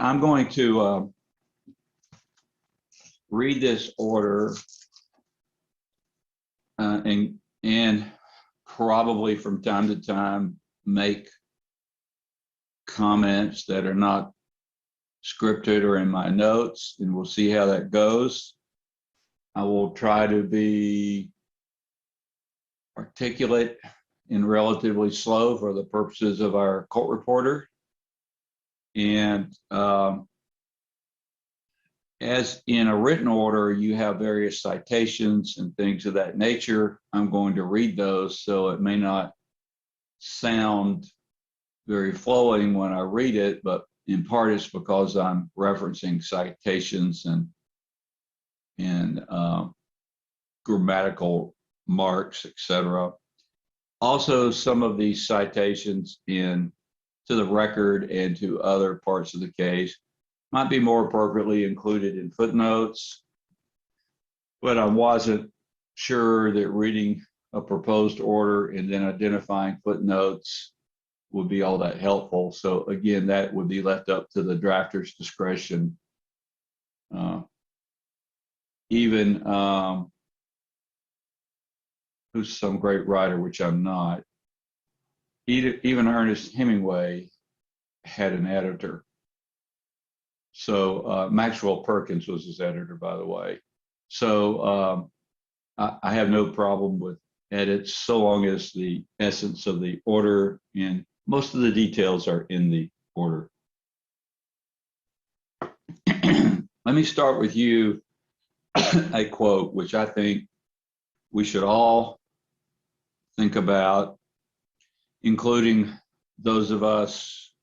I'm going to read this order and probably from time to time make comments that are not scripted or in my notes, and we'll see how that goes. I will try to be articulate and relatively slow for the purposes of our court reporter. And as in a written order, you have various citations and things of that nature. I'm going to read those, so it may not sound very flowing when I read it, but in part it's because I'm referencing citations and grammatical marks, etc. Also, some of these citations to the record and to other parts of the case might be more appropriately included in footnotes, but I wasn't sure that reading a proposed order and then identifying footnotes would be all that helpful. So again, that would be left up to the drafter's discretion. Even who's some great writer, which I'm not, even Ernest Hemingway had an editor. So Maxwell Perkins was his editor, by the way. So I have no problem with edits so long as the essence of the order and most of the details are in the order. Let me start with you a quote, which I think we should all think about, including those of us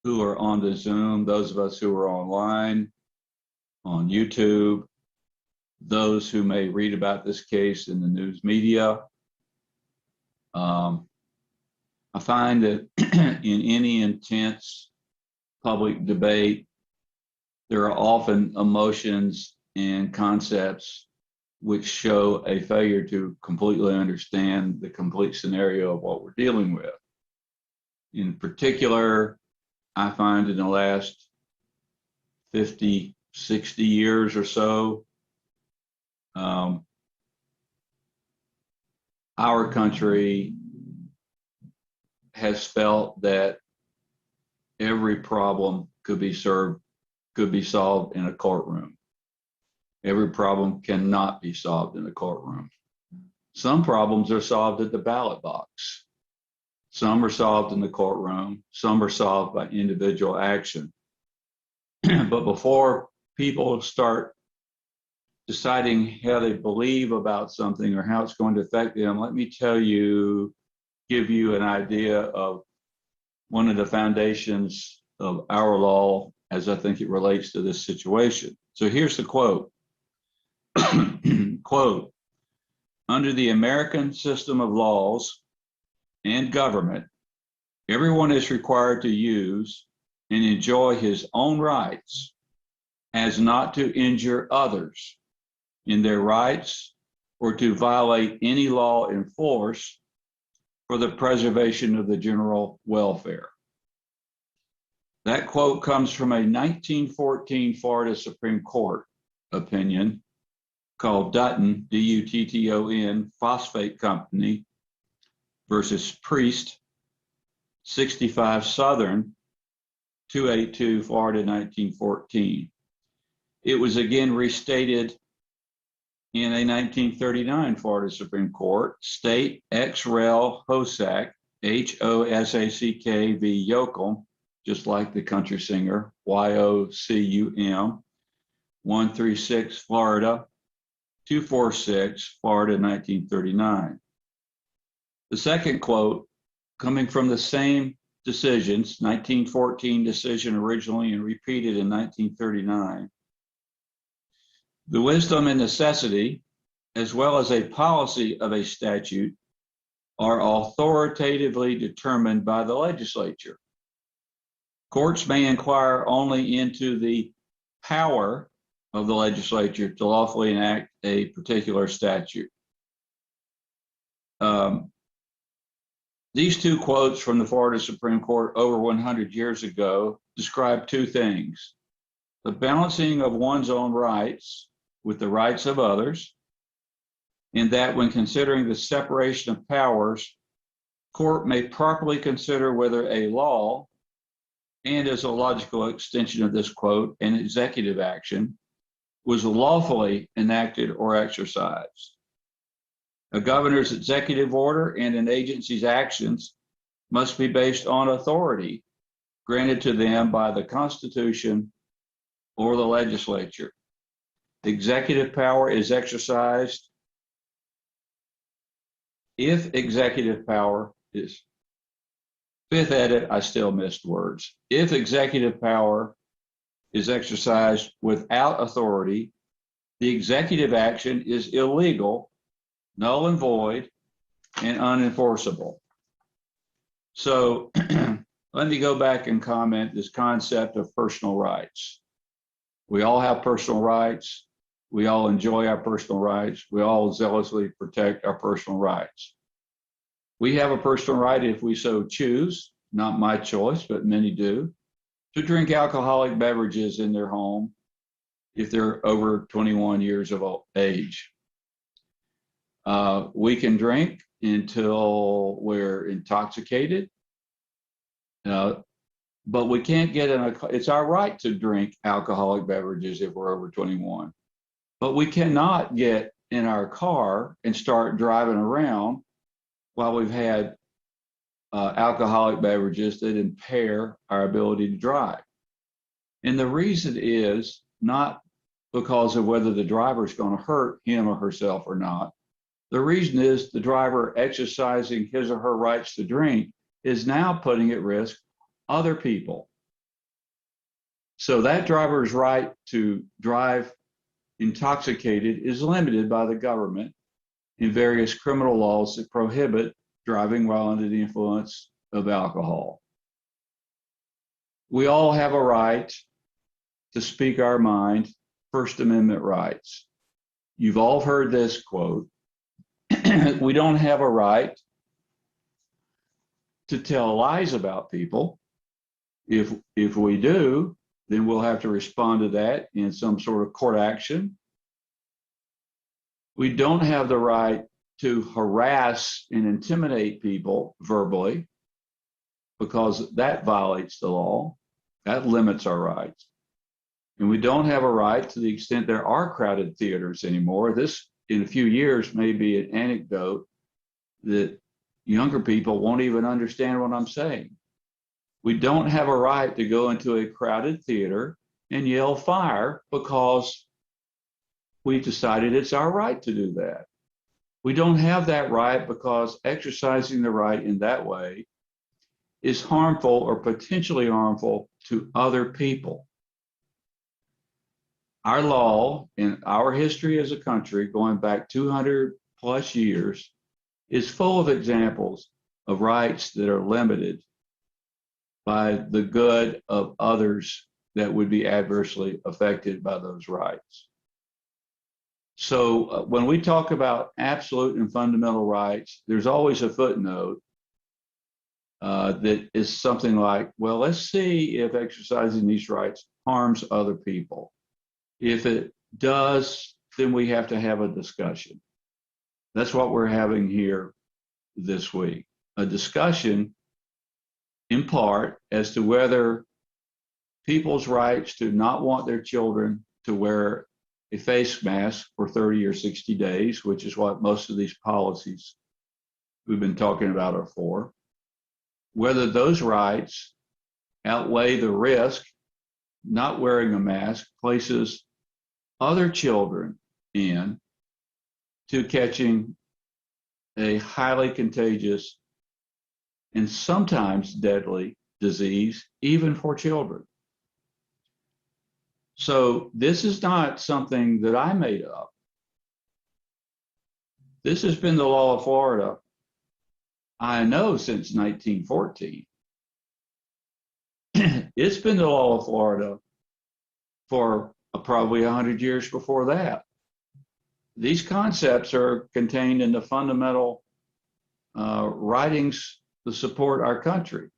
who are on the Zoom, those of us who are online, on YouTube, those who may read about this case in the news media. I find that in any intense public debate, there are often emotions and concepts which show a failure to completely understand the complete scenario of what we're dealing with. In particular, I find in the last 50, 60 years or so, our country has felt that every problem could be solved in a courtroom. Every problem cannot be solved in a courtroom. Some problems are solved at the ballot box. Some are solved in the courtroom. Some are solved by individual action. But before people start deciding how they believe about something or how it's going to affect them, let me give you an idea of one of the foundations of our law as I think it relates to this situation. So here's the quote. Quote, under the American system of laws and government, everyone is required to use and enjoy his own rights as not to injure others in their rights or to violate any law in force for the preservation of the general welfare. That quote comes from a 1914 Florida Supreme Court opinion called Dutton, D-U-T-T-O-N, Phosphate Company versus Priest, 65 Southern, 282 Florida, 1914. It was again restated in a 1939 Florida Supreme Court, State ex rel Hosack, H-O-S-A-C-K v. Yoakum, just like the country singer, Y-O-C-U-M, 136 Florida, 246 Florida, 1939. The second quote, coming from the same decisions, 1914 decision originally and repeated in 1939, the wisdom and necessity, as well as a policy of a statute, are authoritatively determined by the legislature. Courts may inquire only into the power of the legislature to lawfully enact a particular statute. These two quotes from the Florida Supreme Court over 100 years ago describe two things: the balancing of one's own rights with the rights of others, in that when considering the separation of powers, court may properly consider whether a law, and as a logical extension of this quote, an executive action, was lawfully enacted or exercised. A governor's executive order and an agency's actions must be based on authority granted to them by the Constitution or the legislature. Executive power is exercised if executive power is, fifth edit, I still missed words. If executive power is exercised without authority, the executive action is illegal, null and void, and unenforceable. So let me go back and comment this concept of personal rights. We all have personal rights. We all enjoy our personal rights. We all zealously protect our personal rights. We have a personal right, if we so choose, not my choice, but many do, to drink alcoholic beverages in their home if they're over 21 years of age. We can drink until we're intoxicated, but we can't get in a, it's our right to drink alcoholic beverages if we're over 21. But we cannot get in our car and start driving around while we've had alcoholic beverages that impair our ability to drive. And the reason is not because of whether the driver is going to hurt him or herself or not. The reason is the driver exercising his or her rights to drink is now putting at risk other people. So that driver's right to drive intoxicated is limited by the government in various criminal laws that prohibit driving while under the influence of alcohol. We all have a right to speak our mind, First Amendment rights. You've all heard this quote. We don't have a right to tell lies about people. If we do, then we'll have to respond to that in some sort of court action. We don't have the right to harass and intimidate people verbally, because that violates the law. That limits our rights. And we don't have a right, to the extent there are crowded theaters anymore. This, in a few years, may be an anecdote that younger people won't even understand what I'm saying. We don't have a right to go into a crowded theater and yell fire because we decided it's our right to do that. We don't have that right because exercising the right in that way is harmful or potentially harmful to other people. Our law and our history as a country, going back 200 plus years, is full of examples of rights that are limited by the good of others that would be adversely affected by those rights. So when we talk about absolute and fundamental rights, there's always a footnote that is something like, well, let's see if exercising these rights harms other people. If it does, then we have to have a discussion. That's what we're having here this week. A discussion in part as to whether people's rights to not want their children to wear a face mask for 30 or 60 days, which is what most of these policies we've been talking about are for, whether those rights outweigh the risk not wearing a mask places other children in to catching a highly contagious and sometimes deadly disease, even for children. So this is not something that I made up. This has been the law of Florida, I know, since 1914. It's been the law of Florida for probably 100 years before that. These concepts are contained in the fundamental writings, to support our country.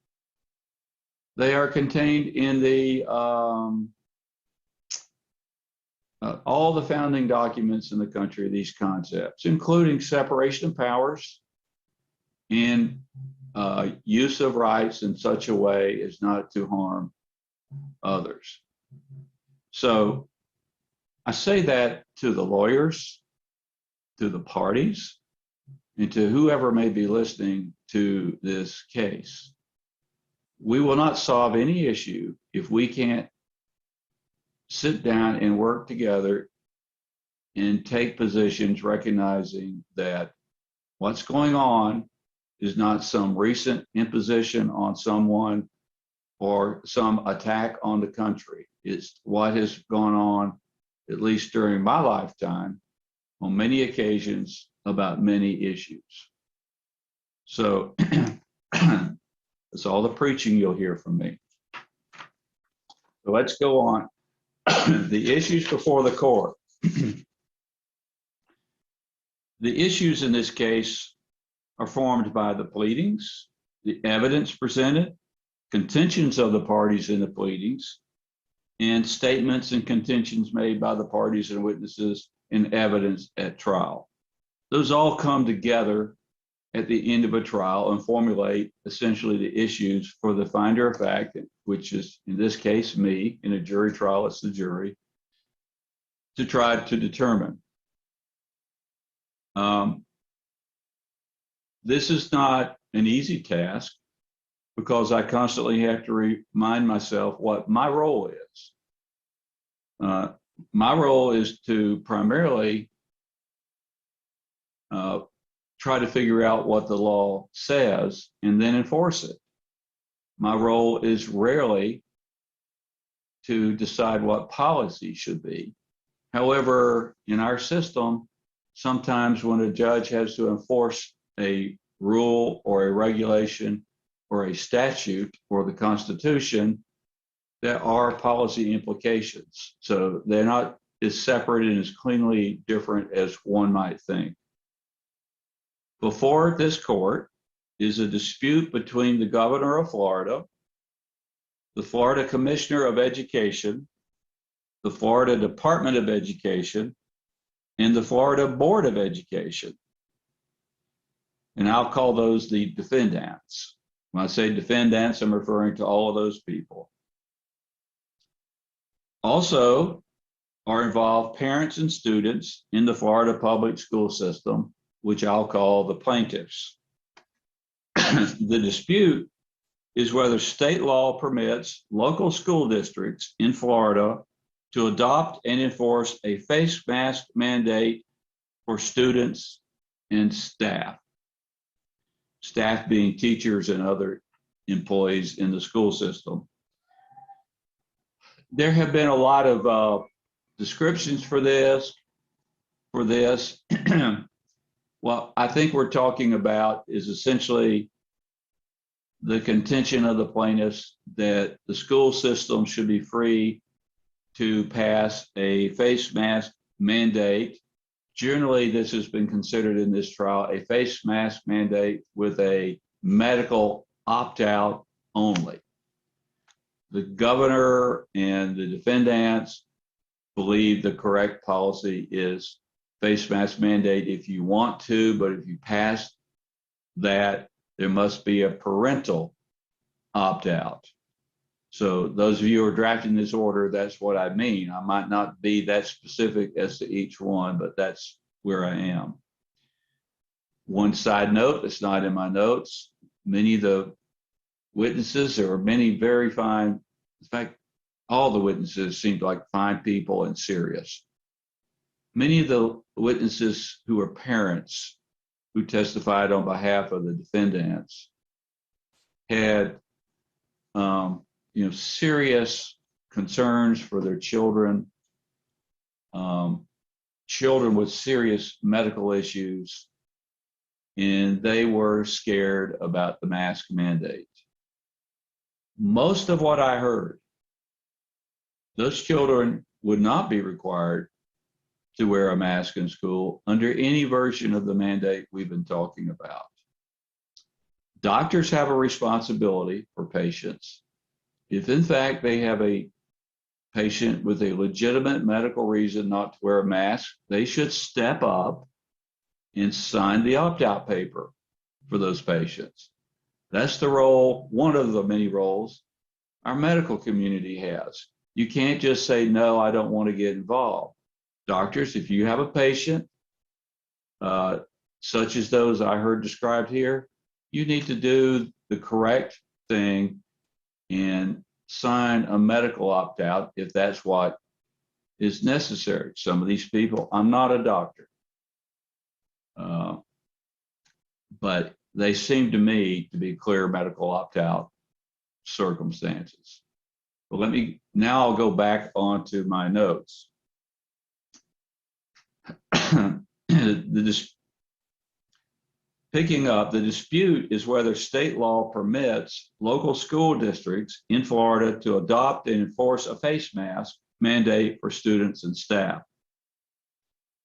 They are contained in the all the founding documents in the country, these concepts, including separation of powers and use of rights in such a way as not to harm others. So I say that to the lawyers, to the parties, and to whoever may be listening to this case. We will not solve any issue if we can't sit down and work together and take positions recognizing that what's going on is not some recent imposition on someone or some attack on the country. It's what has gone on, at least during my lifetime, on many occasions about many issues. So that's all the preaching you'll hear from me. So let's go on. The issues before the court. The issues in this case are formed by the pleadings, the evidence presented, contentions of the parties in the pleadings, and statements and contentions made by the parties and witnesses and evidence at trial. Those all come together at the end of a trial and formulate essentially the issues for the finder of fact, which is in this case me. In a jury trial, it's the jury, to try to determine. This is not an easy task because I constantly have to remind myself what my role is. My role is to primarily try to figure out what the law says and then enforce it. My role is rarely to decide what policy should be. However, in our system, sometimes when a judge has to enforce a rule or a regulation or a statute or the Constitution, there are policy implications. So they're not as separate and as cleanly different as one might think. Before this court is a dispute between the governor of Florida, the Florida Commissioner of Education, the Florida Department of Education, and the Florida Board of Education. And I'll call those the defendants. When I say defendants, I'm referring to all of those people. Also are involved parents and students in the Florida public school system, which I'll call the plaintiffs. The dispute is whether state law permits local school districts in Florida to adopt and enforce a face mask mandate for students and staff. Staff being teachers and other employees in the school system. There have been a lot of descriptions for this. What I think we're talking about is essentially the contention of the plaintiffs that the school system should be free to pass a face mask mandate. Generally, this has been considered in this trial a face mask mandate with a medical opt-out only. The governor and the defendants believe the correct policy is face mask mandate if you want to, but if you pass that, there must be a parental opt-out. So those of you who are drafting this order, that's what I mean. I might not be that specific as to each one, but that's where I am. One side note that's not in my notes, many of the witnesses, there were many very fine, in fact, all the witnesses seemed like fine people and serious. Many of the witnesses who were parents who testified on behalf of the defendants had serious concerns for their children, children with serious medical issues, and they were scared about the mask mandate. Most of what I heard, those children would not be required to wear a mask in school under any version of the mandate we've been talking about. Doctors have a responsibility for patients. If in fact they have a patient with a legitimate medical reason not to wear a mask, they should step up and sign the opt-out paper for those patients. That's the role, one of the many roles our medical community has. You can't just say, no, I don't want to get involved. Doctors, if you have a patient, such as those I heard described here, you need to do the correct thing and sign a medical opt-out if that's what is necessary. Some of these people, I'm not a doctor, but they seem to me to be clear medical opt-out circumstances. But I'll go back onto my notes. Picking up, the dispute is whether state law permits local school districts in Florida to adopt and enforce a face mask mandate for students and staff.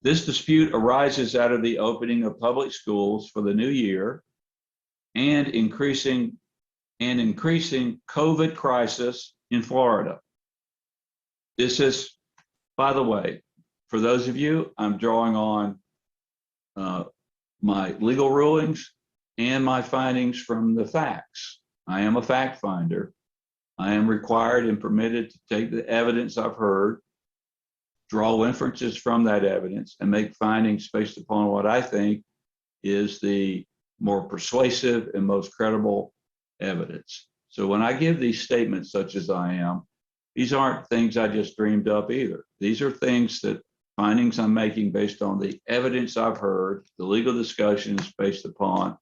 This dispute arises out of the opening of public schools for the new year and increasing COVID crisis in Florida. This is, by the way, for those of you, I'm drawing on my legal rulings and my findings from the facts. I am a fact finder. I am required and permitted to take the evidence I've heard, draw inferences from that evidence, and make findings based upon what I think is the more persuasive and most credible evidence. So when I give these statements such as I am, these aren't things I just dreamed up either. These are findings I'm making based on the evidence I've heard, the legal discussions based upon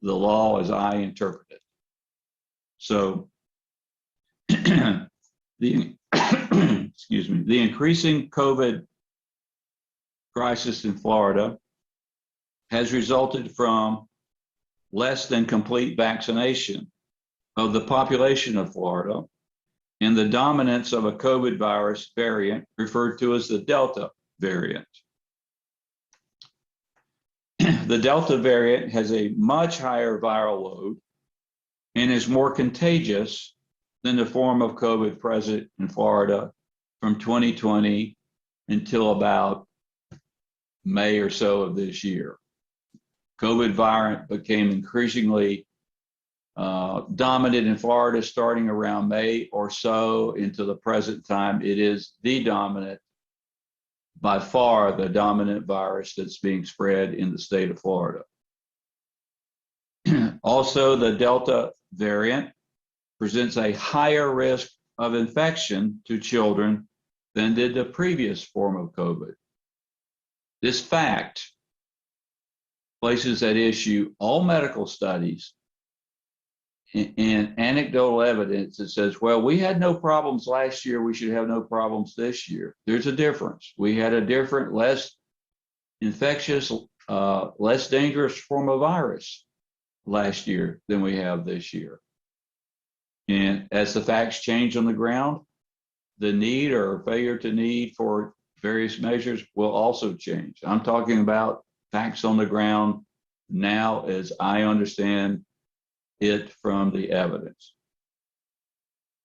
the law as I interpret it. So the increasing COVID crisis in Florida has resulted from less than complete vaccination of the population of Florida and the dominance of a COVID virus variant referred to as the Delta variant. The Delta variant has a much higher viral load and is more contagious than the form of COVID present in Florida from 2020 until about May or so of this year. COVID variant became increasingly dominant in Florida starting around May or so into the present time. It is the dominant, by far the dominant virus that's being spread in the state of Florida. Also, the Delta variant presents a higher risk of infection to children than did the previous form of COVID. This fact places at issue all medical studies and anecdotal evidence that says, well, we had no problems last year, we should have no problems this year. There's a difference. We had a different, less infectious, less dangerous form of virus last year than we have this year. And as the facts change on the ground, the need or failure to need for various measures will also change. I'm talking about facts on the ground now as I understand it from the evidence.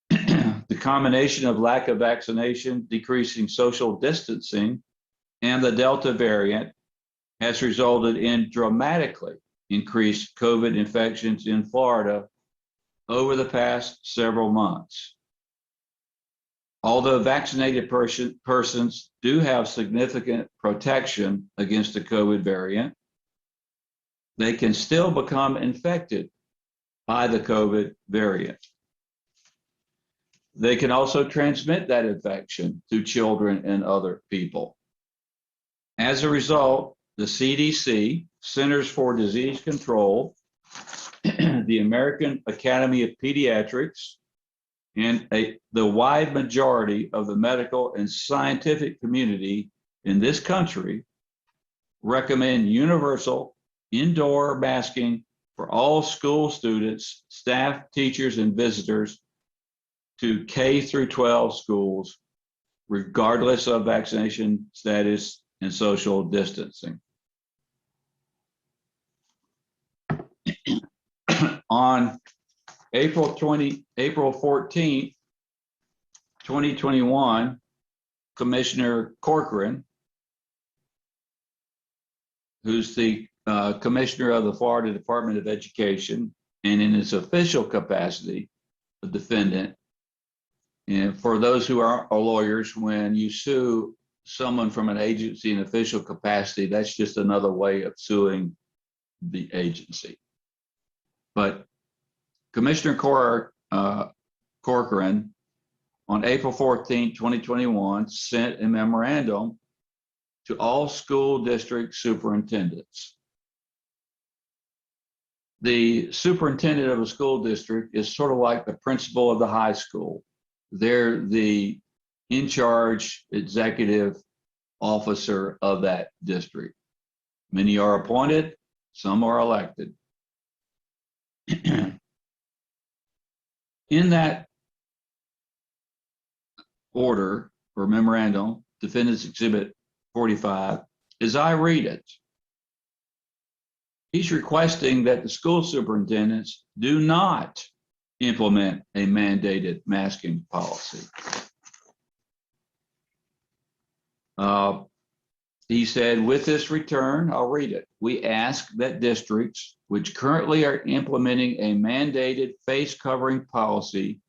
The combination of lack of vaccination, decreasing social distancing, and the Delta variant has resulted in dramatically increased COVID infections in Florida over the past several months. Although vaccinated persons do have significant protection against the COVID variant, they can still become infected by the COVID variant. They can also transmit that infection to children and other people. As a result, the CDC, Centers for Disease Control, the American Academy of Pediatrics, and the wide majority of the medical and scientific community in this country recommend universal indoor masking for all school students, staff, teachers, and visitors to K through 12 schools, regardless of vaccination status and social distancing. On April 14th, 2021, Commissioner Corcoran, who's the commissioner of the Florida Department of Education, and in his official capacity, a defendant. And for those who are lawyers, when you sue someone from an agency in official capacity, that's just another way of suing the agency. But Commissioner Corcoran, on April 14, 2021, sent a memorandum to all school district superintendents. The superintendent of a school district is sort of like the principal of the high school. They're the in-charge executive officer of that district. Many are appointed, some are elected. In that order or memorandum, Defendant's Exhibit 45, as I read it, he's requesting that the school superintendents do not implement a mandated masking policy. He said, with this return, I'll read it. We ask that districts which currently are implementing a mandated face covering policy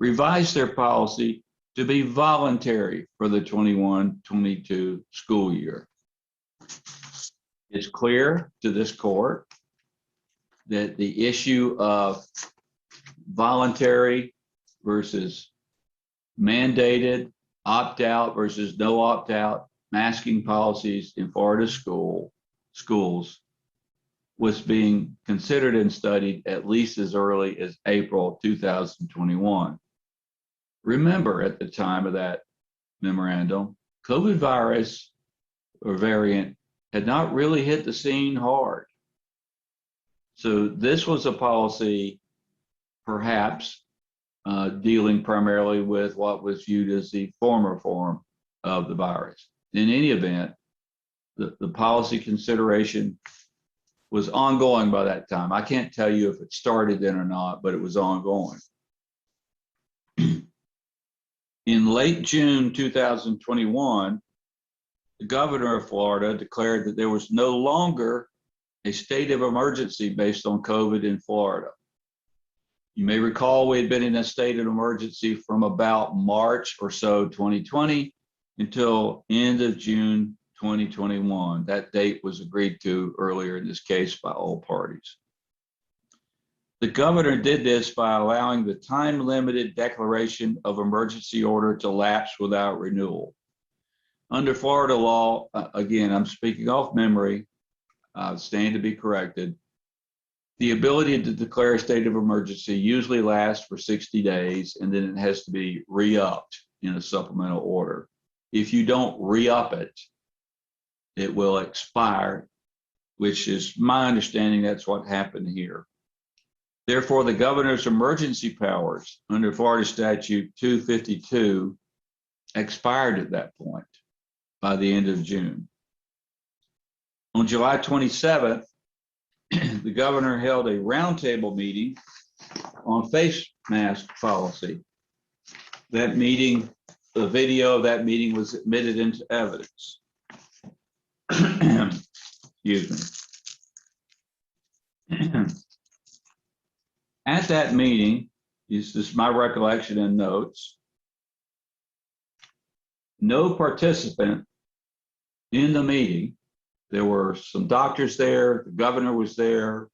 revise their policy to be voluntary for the 21-22 school year. It's clear to this court that the issue of voluntary versus mandated, opt-out versus no opt-out masking policies in Florida schools was being considered and studied at least as early as April 2021. Remember, at the time of that memorandum, COVID virus or variant had not really hit the scene hard. So this was a policy perhaps dealing primarily with what was viewed as the former form of the virus. In any event, the policy consideration was ongoing by that time. I can't tell you if it started then or not, but it was ongoing. In late June 2021, the governor of Florida declared that there was no longer a state of emergency based on COVID in Florida. You may recall we had been in a state of emergency from about March or so 2020 until end of June 2021. That date was agreed to earlier in this case by all parties. The governor did this by allowing the time-limited declaration of emergency order to lapse without renewal. Under Florida law, again, I'm speaking off memory, stand to be corrected, the ability to declare a state of emergency usually lasts for 60 days and then it has to be re-upped in a supplemental order. If you don't re-up it, it will expire, which is my understanding that's what happened here. Therefore, the governor's emergency powers under Florida Statute 252 expired at that point by the end of June. On July 27th, the governor held a roundtable meeting on face mask policy. That meeting, the video of that meeting was admitted into evidence. Excuse me. At that meeting, this is my recollection and notes, no participant in the meeting, there were some doctors there, the governor was there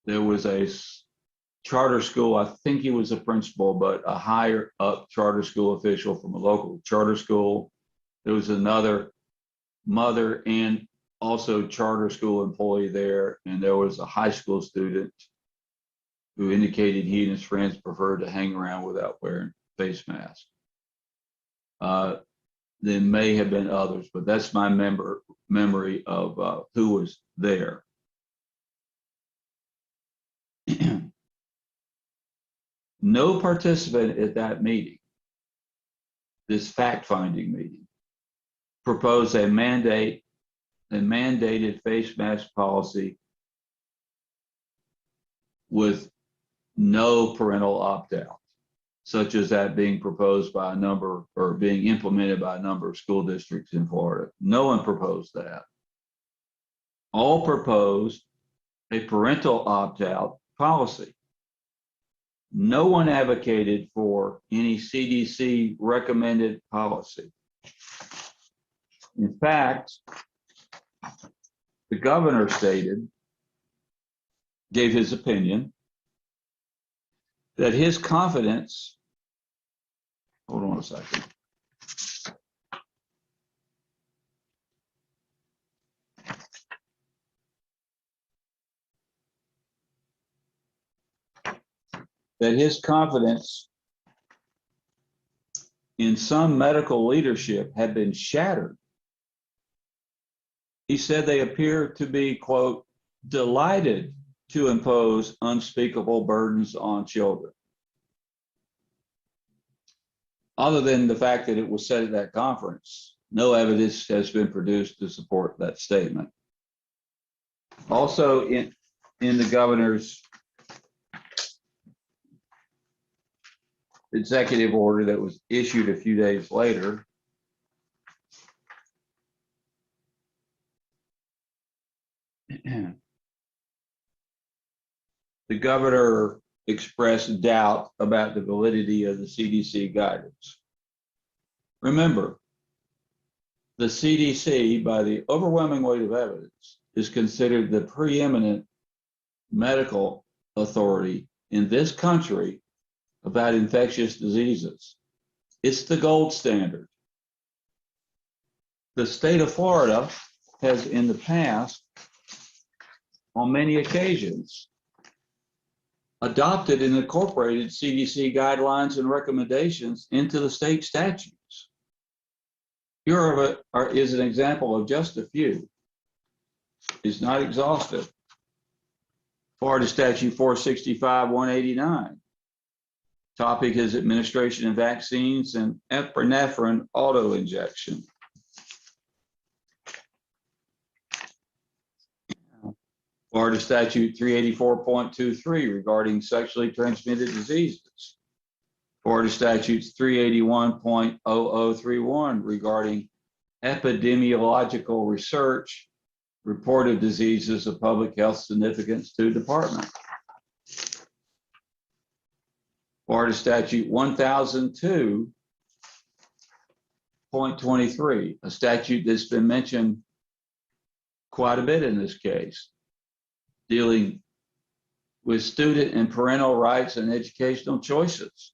was a charter school, I think he was a principal, but a higher up charter school official from a local charter school. There was another mother and also charter school employee there, and there was a high school student who indicated he and his friends preferred to hang around without wearing face masks. There may have been others, but that's my memory of who was there. No participant at that meeting, this fact-finding meeting, proposed a mandated face mask policy with no parental opt-out, such as that being proposed by a number or being implemented by a number of school districts in Florida. No one proposed that. All proposed a parental opt-out policy. No one advocated for any CDC recommended policy. In fact, the governor gave his opinion that his confidence, hold on a second. That his confidence in some medical leadership had been shattered. He said they appear to be, quote, delighted to impose unspeakable burdens on children. Other than the fact that it was said at that conference, no evidence has been produced to support that statement. Also in the governor's executive order that was issued a few days later, the governor expressed doubt about the validity of the CDC guidance. Remember, the CDC, by the overwhelming weight of evidence, is considered the preeminent medical authority in this country about infectious diseases. It's the gold standard. The state of Florida has in the past, on many occasions, adopted and incorporated CDC guidelines and recommendations into the state statutes. Here is an example of just a few. It's not exhaustive. Florida Statute 465-189. Topic is administration of vaccines and epinephrine auto-injection. Florida Statute 384.23 regarding sexually transmitted diseases. Florida Statutes 381.0031 regarding epidemiological research, reported diseases of public health significance to department. Florida Statute 1002.23, a statute that's been mentioned quite a bit in this case, dealing with student and parental rights and educational choices.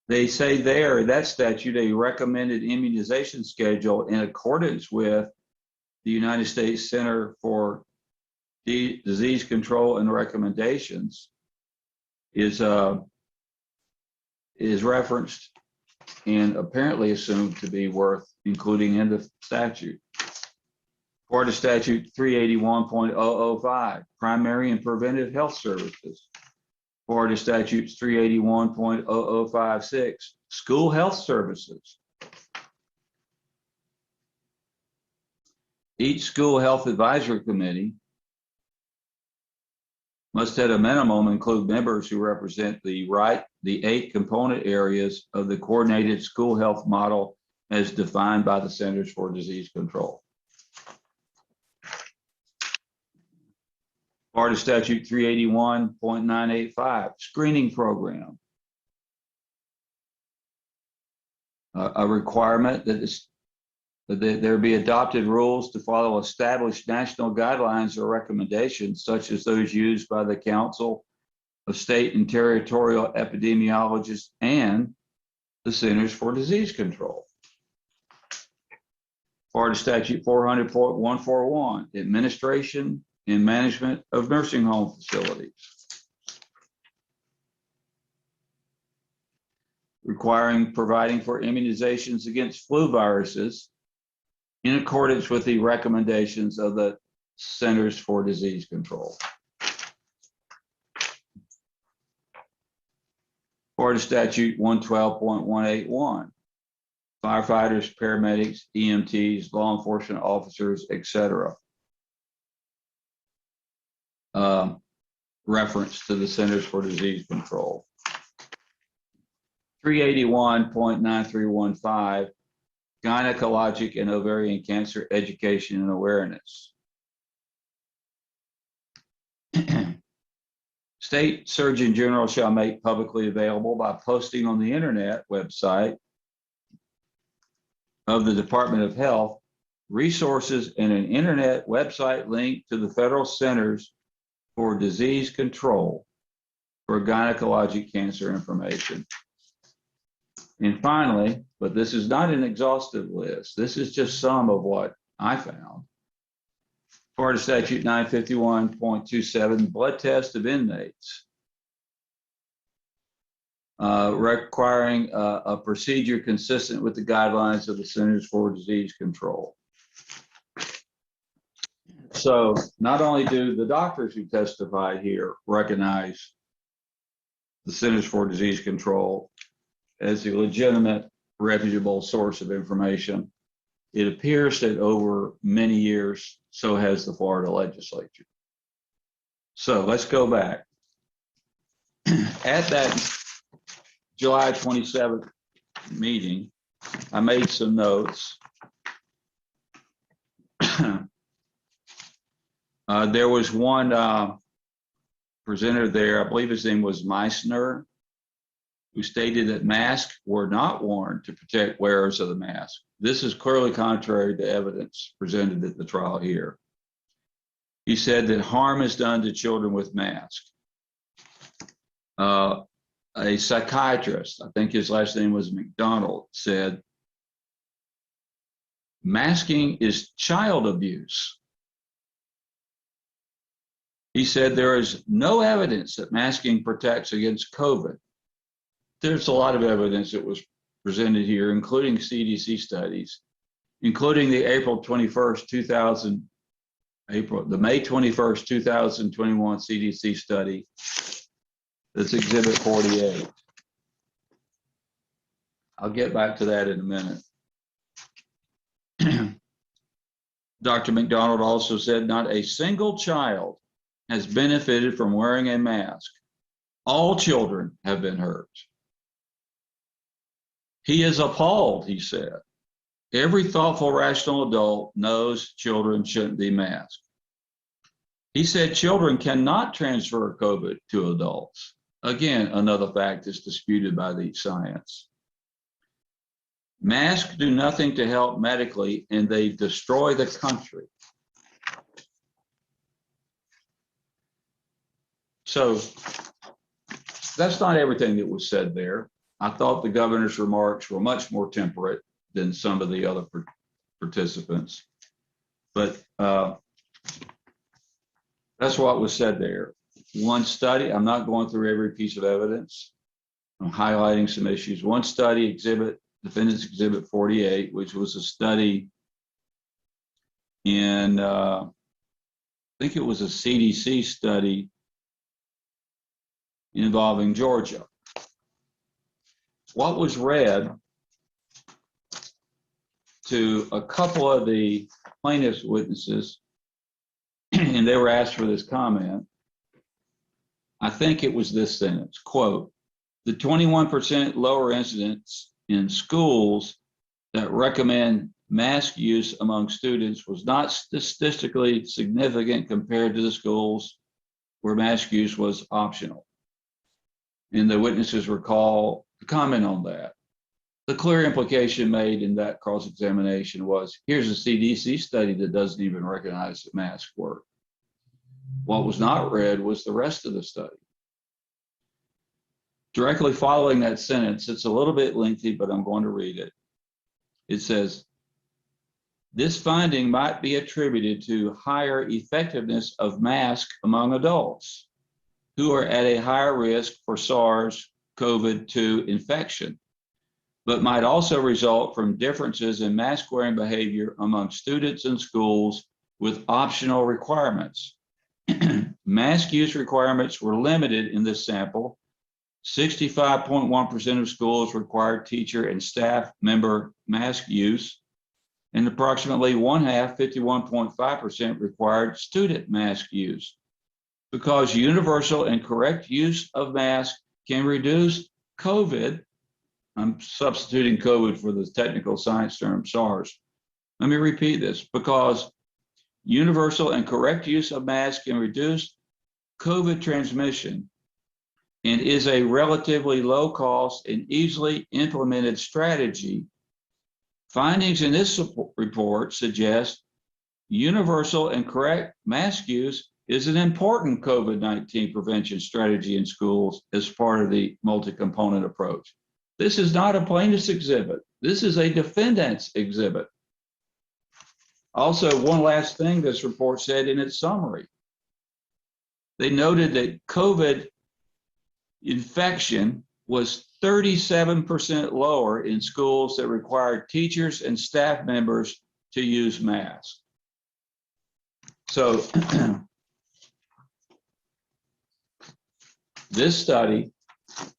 They say there in that statute a recommended immunization schedule in accordance with the United States Center for Disease Control and Recommendations is referenced and apparently assumed to be worth including in the statute. Florida Statute 381.005, primary and preventive health services. Florida Statutes 381.0056, school health services. Each school health advisory committee must at a minimum include members who represent the 8 component areas of the coordinated school health model as defined by the Centers for Disease Control. Florida Statute 381.985, screening program. A requirement that there be adopted rules to follow established national guidelines or recommendations, such as those used by the Council of State and Territorial Epidemiologists and the Centers for Disease Control. Florida Statute 400.141, administration and management of nursing home facilities. Providing for immunizations against flu viruses in accordance with the recommendations of the Centers for Disease Control. Florida Statute 112.181, firefighters, paramedics, EMTs, law enforcement officers, etc. reference to the Centers for Disease Control. 381.9315, gynecologic and ovarian cancer education and awareness. State Surgeon General shall make publicly available by posting on the internet website of the Department of Health resources and an internet website link to the Federal Centers for Disease Control for gynecologic cancer information. And finally, but this is not an exhaustive list, this is just some of what I found. Florida Statute 951.27, blood test of inmates, requiring a procedure consistent with the guidelines of the Centers for Disease Control. So not only do the doctors who testified here recognize the Centers for Disease Control as a legitimate, reputable source of information, it appears that over many years, so has the Florida legislature. So let's go back. At that July 27th meeting, I made some notes. There was one presenter there, I believe his name was Meissner, who stated that masks were not worn to protect wearers of the mask. This is clearly contrary to evidence presented at the trial here. He said that harm is done to children with masks. A psychiatrist, I think his last name was McDonald, said, masking is child abuse. He said there is no evidence that masking protects against COVID. There's a lot of evidence that was presented here, including CDC studies, including the May 21st, 2021 CDC study. That's Exhibit 48. I'll get back to that in a minute. Dr. McDonald also said not a single child has benefited from wearing a mask. All children have been hurt. He is appalled, he said. Every thoughtful, rational adult knows children shouldn't be masked. He said children cannot transfer COVID to adults. Again, another fact is disputed by the science. Masks do nothing to help medically, and they destroy the country. So that's not everything that was said there. I thought the governor's remarks were much more temperate than some of the other participants. But that's what was said there. One study, I'm not going through every piece of evidence. I'm highlighting some issues. One study, Defendant's Exhibit 48, which was a study in, I think it was a CDC study involving Georgia. What was read to a couple of the plaintiff's witnesses, and they were asked for this comment, I think it was this sentence, quote, the 21% lower incidence in schools that recommend mask use among students was not statistically significant compared to the schools where mask use was optional. And the witnesses were called to comment on that. The clear implication made in that cross-examination was, here's a CDC study that doesn't even recognize that masks work. What was not read was the rest of the study. Directly following that sentence, it's a little bit lengthy, but I'm going to read it. It says, this finding might be attributed to higher effectiveness of masks among adults who are at a higher risk for SARS-CoV-2 infection, but might also result from differences in mask wearing behavior among students in schools with optional requirements. Mask use requirements were limited in this sample. 65.1% of schools required teacher and staff member mask use, and approximately 1/2, 51.5%, required student mask use. because universal and correct use of masks can reduce COVID. I'm substituting COVID for the technical science term SARS. Let me repeat this, because universal and correct use of masks can reduce COVID transmission and is a relatively low cost and easily implemented strategy. Findings in this report suggest universal and correct mask use is an important COVID-19 prevention strategy in schools as part of the multi-component approach. This is not a plaintiff's exhibit. This is a defendant's exhibit. Also, one last thing this report said in its summary. They noted that COVID infection was 37% lower in schools that required teachers and staff members to use masks. So this study,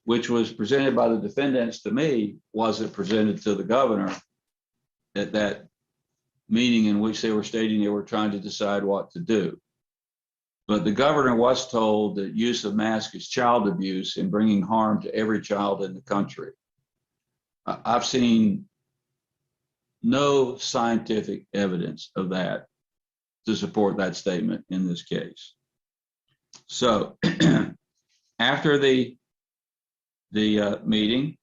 which was presented by the defendants to me, wasn't presented to the governor at that meeting in which they were stating they were trying to decide what to do. But the governor was told that use of masks is child abuse and bringing harm to every child in the country. I've seen no scientific evidence of that to support that statement in this case. So after the meeting,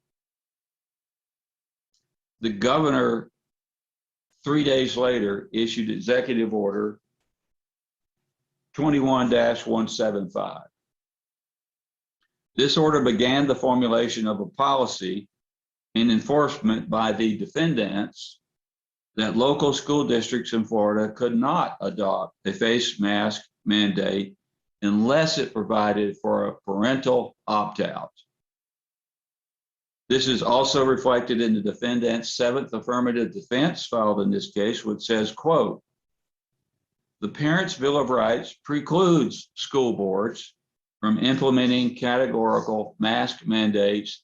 the governor 3 days later issued executive order 21-175. This order began the formulation of a policy and enforcement by the defendants that local school districts in Florida could not adopt a face mask mandate unless it provided for a parental opt-out. This is also reflected in the defendant's 7th affirmative defense filed in this case, which says, quote, "The Parents' Bill of Rights precludes school boards from implementing categorical mask mandates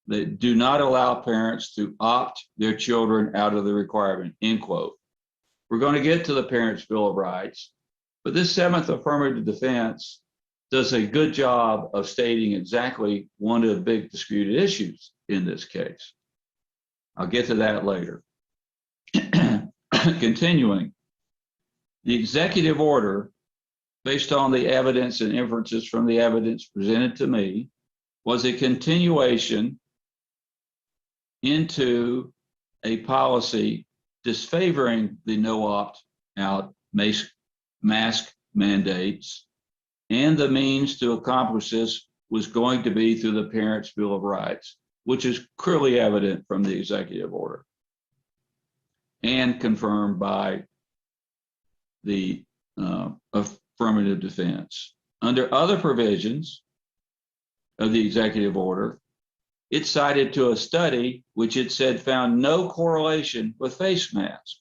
that do not allow parents to opt their children out of the requirement," end quote. We're going to get to the Parents' Bill of Rights, but this 7th affirmative defense does a good job of stating exactly one of the big disputed issues in this case. I'll get to that later. Continuing, the executive order, based on the evidence and inferences from the evidence presented to me, was a continuation into a policy disfavoring the no opt-out mask mandates, and the means to accomplish this was going to be through the Parents' Bill of Rights, which is clearly evident from the executive order and confirmed by the affirmative defense. Under other provisions of the executive order, it cited to a study which it said found no correlation with face masks.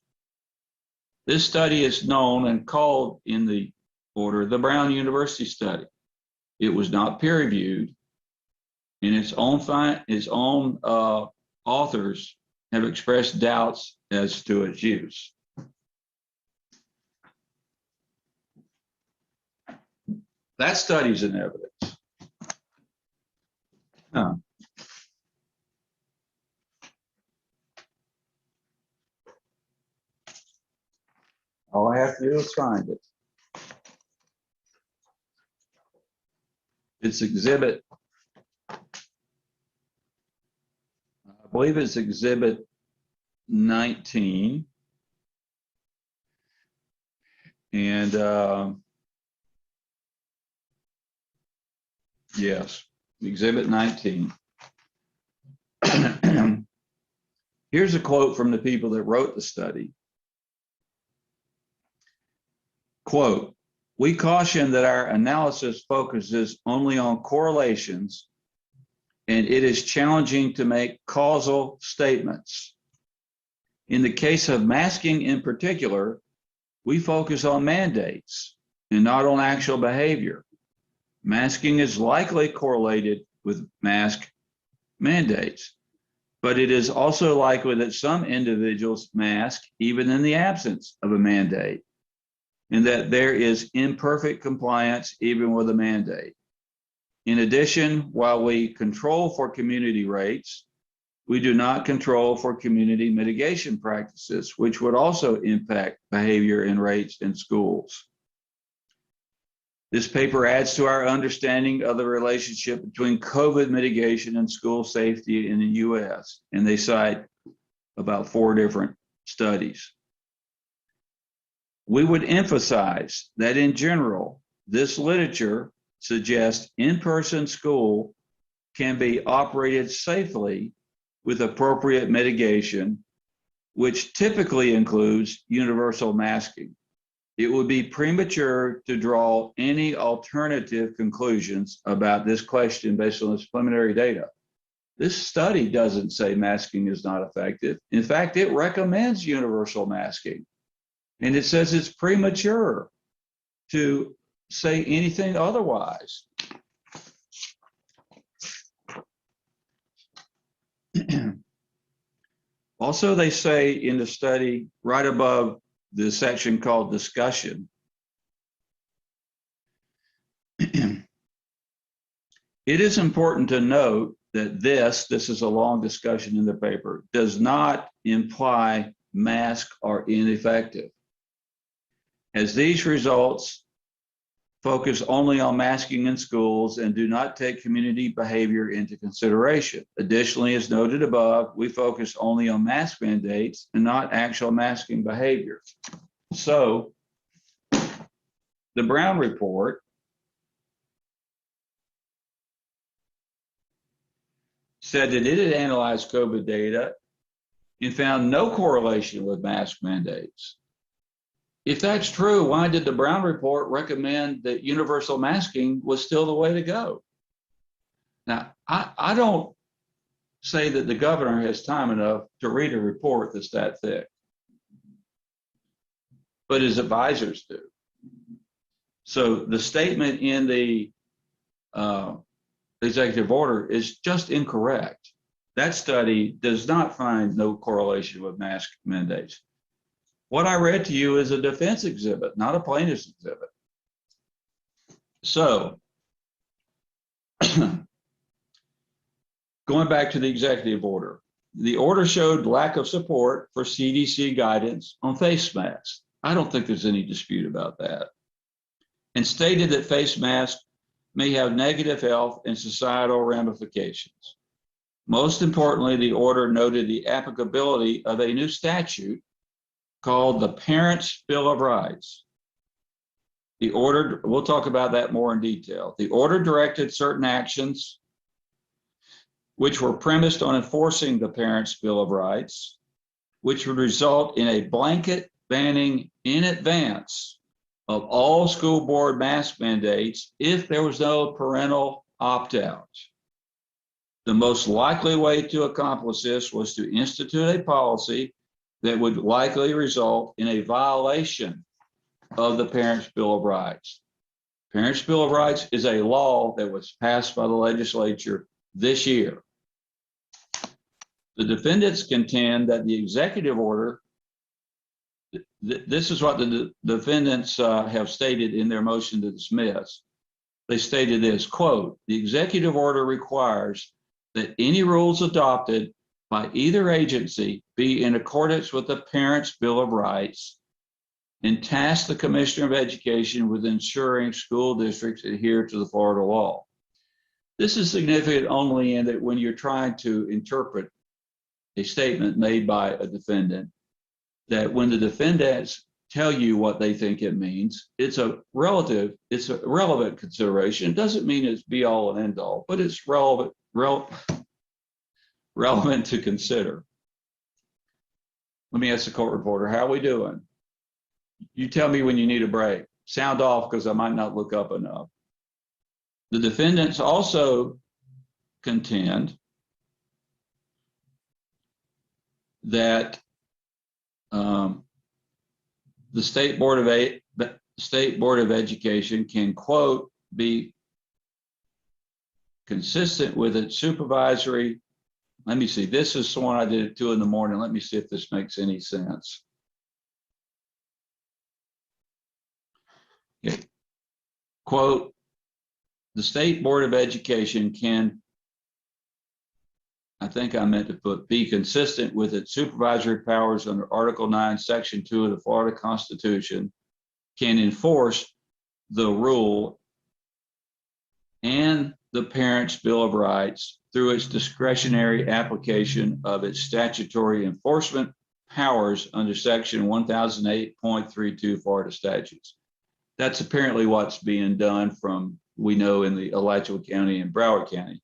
This study is known and called in the order the Brown University study. It was not peer-reviewed, and its own authors have expressed doubts as to its use. That study's in evidence. All I have to do is find it. It's exhibit, I believe it's exhibit 19. And yes, exhibit 19. Here's a quote from the people that wrote the study. Quote, "We caution that our analysis focuses only on correlations, and it is challenging to make causal statements. In the case of masking in particular, we focus on mandates and not on actual behavior. Masking is likely correlated with mask mandates, but it is also likely that some individuals mask even in the absence of a mandate. and that there is imperfect compliance even with a mandate. In addition, while we control for community rates, we do not control for community mitigation practices, which would also impact behavior and rates in schools. This paper adds to our understanding of the relationship between COVID mitigation and school safety in the US, and they cite about 4 different studies. We would emphasize that in general, this literature suggests in-person school can be operated safely with appropriate mitigation, which typically includes universal masking. It would be premature to draw any alternative conclusions about this question based on this preliminary data. This study doesn't say masking is not effective. In fact, it recommends universal masking. And it says it's premature to say anything otherwise. Also, they say in the study right above the section called discussion, it is important to note that this is a long discussion in the paper, does not imply masks are ineffective, as these results focus only on masking in schools and do not take community behavior into consideration. Additionally, as noted above, we focus only on mask mandates and not actual masking behavior. So the Brown report said that it had analyzed COVID data and found no correlation with mask mandates. If that's true, why did the Brown report recommend that universal masking was still the way to go? Now, I don't say that the governor has time enough to read a report that's that thick, but his advisors do. So the statement in the executive order is just incorrect. That study does not find no correlation with mask mandates. What I read to you is a defense exhibit, not a plaintiff's exhibit. So, going back to the executive order, the order showed lack of support for CDC guidance on face masks. I don't think there's any dispute about that. And stated that face masks may have negative health and societal ramifications. Most importantly, the order noted the applicability of a new statute called the Parents' Bill of Rights. The order, we'll talk about that more in detail. The order directed certain actions which were premised on enforcing the Parents' Bill of Rights, which would result in a blanket banning in advance of all school board mask mandates if there was no parental opt-out. The most likely way to accomplish this was to institute a policy that would likely result in a violation of the Parents' Bill of Rights. Parents' Bill of Rights is a law that was passed by the legislature this year. The defendants contend that the executive order, this is what the defendants have stated in their motion to dismiss. They stated this, quote, the executive order requires that any rules adopted by either agency be in accordance with the Parents' Bill of Rights and task the Commissioner of Education with ensuring school districts adhere to the Florida law. This is significant only in that when you're trying to interpret a statement made by a defendant, that when the defendants tell you what they think it means, it's a relevant consideration. It doesn't mean it's be all and end all, but it's relevant to consider. Let me ask the court reporter, how are we doing? You tell me when you need a break. Sound off because I might not look up enough. The defendants also contend that the State Board of Education can, quote, be consistent with its supervisory. Let me see, this is the one I did at 2 in the morning. Let me see if this makes any sense. Okay. Quote, the State Board of Education can, I think I meant to put, be consistent with its supervisory powers under Article 9, Section 2 of the Florida Constitution, can enforce the rule and the Parents' Bill of Rights through its discretionary application of its statutory enforcement powers under Section 1008.32 Florida statutes. That's apparently what's being done from, we know, in the Alachua County and Broward County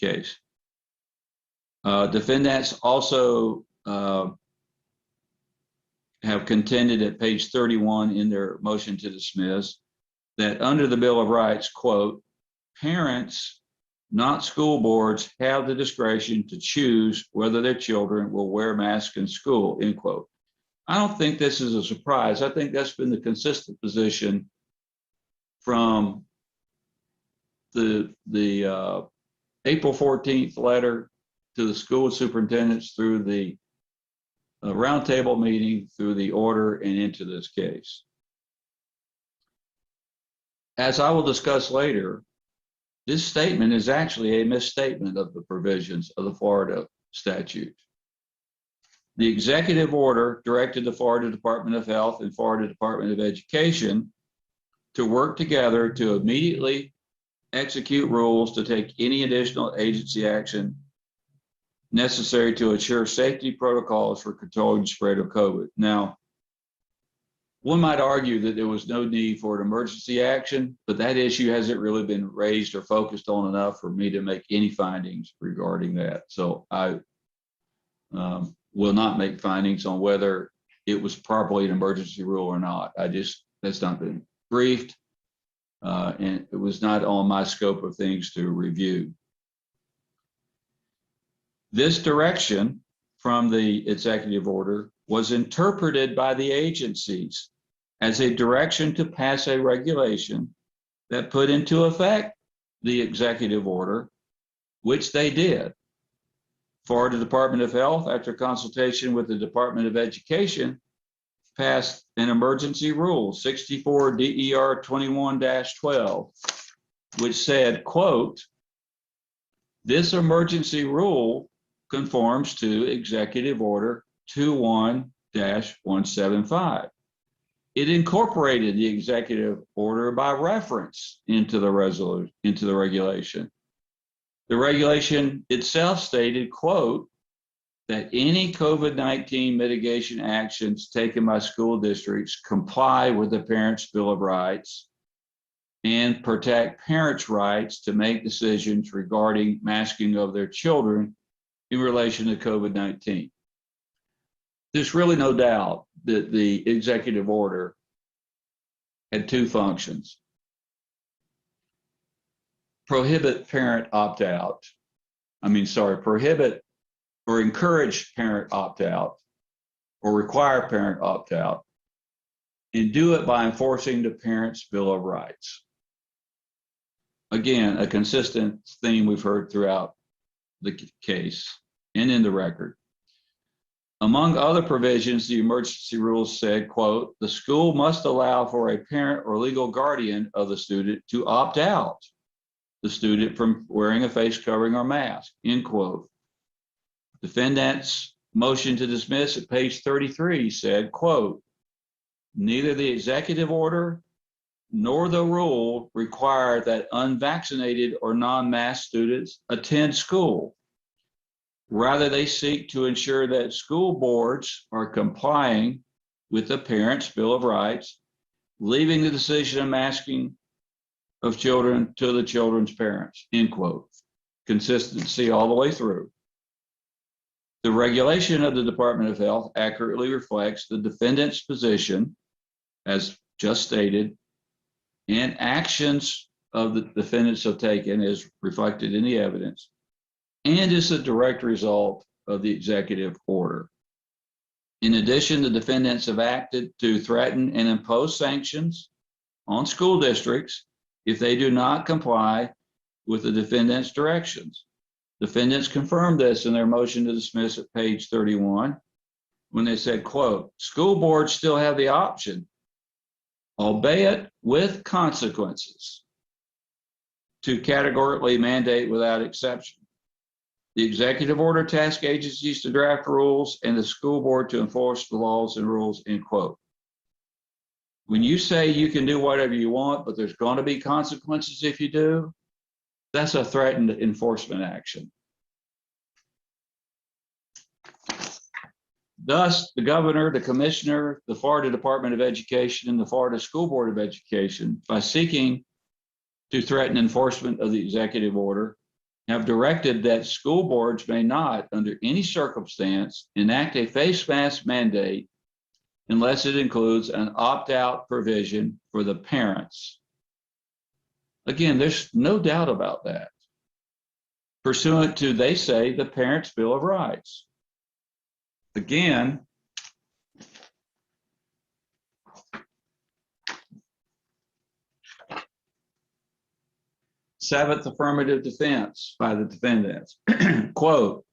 case. Defendants also have contended at page 31 in their motion to dismiss that under the Bill of Rights, quote, parents, not school boards, have the discretion to choose whether their children will wear masks in school, end quote. I don't think this is a surprise. I think that's been the consistent position from the April 14th letter to the school superintendents through the roundtable meeting, through the order, and into this case. As I will discuss later, this statement is actually a misstatement of the provisions of the Florida statute. The executive order directed the Florida Department of Health and Florida Department of Education to work together to immediately execute rules to take any additional agency action necessary to ensure safety protocols for controlling the spread of COVID. Now, one might argue that there was no need for an emergency action, but that issue hasn't really been raised or focused on enough for me to make any findings regarding that. So I will not make findings on whether it was properly an emergency rule or not. That's not been briefed, and it was not on my scope of things to review. This direction from the executive order was interpreted by the agencies as a direction to pass a regulation that put into effect the executive order, which they did. Florida Department of Health, after consultation with the Department of Education, passed an emergency rule, 64 DER 21-12, which said, quote, this emergency rule conforms to Executive Order 21-175. It incorporated the executive order by reference into the regulation. The regulation itself stated, quote, that any COVID-19 mitigation actions taken by school districts comply with the Parents' Bill of Rights and protect parents' rights to make decisions regarding masking of their children in relation to COVID-19. There's really no doubt that the executive order had two functions. Prohibit parent opt-out. Prohibit or encourage parent opt-out or require parent opt-out, and do it by enforcing the Parents' Bill of Rights. Again, a consistent theme we've heard throughout the case and in the record. Among other provisions, the emergency rules said, quote, the school must allow for a parent or legal guardian of the student to opt out the student from wearing a face covering or mask, end quote. Defendant's motion to dismiss at page 33 said, quote, neither the executive order nor the rule require that unvaccinated or non-masked students attend school. Rather, they seek to ensure that school boards are complying with the Parents' Bill of Rights, leaving the decision of masking of children to the children's parents, end quote. Consistency all the way through. The regulation of the Department of Health accurately reflects the defendant's position, as just stated, and actions of the defendants have taken as reflected in the evidence, and is a direct result of the executive order. In addition, the defendants have acted to threaten and impose sanctions on school districts if they do not comply with the defendant's directions. Defendants confirmed this in their motion to dismiss at page 31 when they said, quote, school boards still have the option albeit with consequences, to categorically mandate without exception. The executive order tasks agencies to draft rules and the school board to enforce the laws and rules, end quote. When you say you can do whatever you want, but there's going to be consequences if you do, that's a threatened enforcement action. Thus, the governor, the commissioner, the Florida Department of Education, and the Florida School Board of Education, by seeking to threaten enforcement of the executive order, have directed that school boards may not, under any circumstance, enact a face mask mandate unless it includes an opt-out provision for the parents. Again, there's no doubt about that. Pursuant to, they say, the Parents' Bill of Rights. Again, seventh affirmative defense by the defendants. Quote,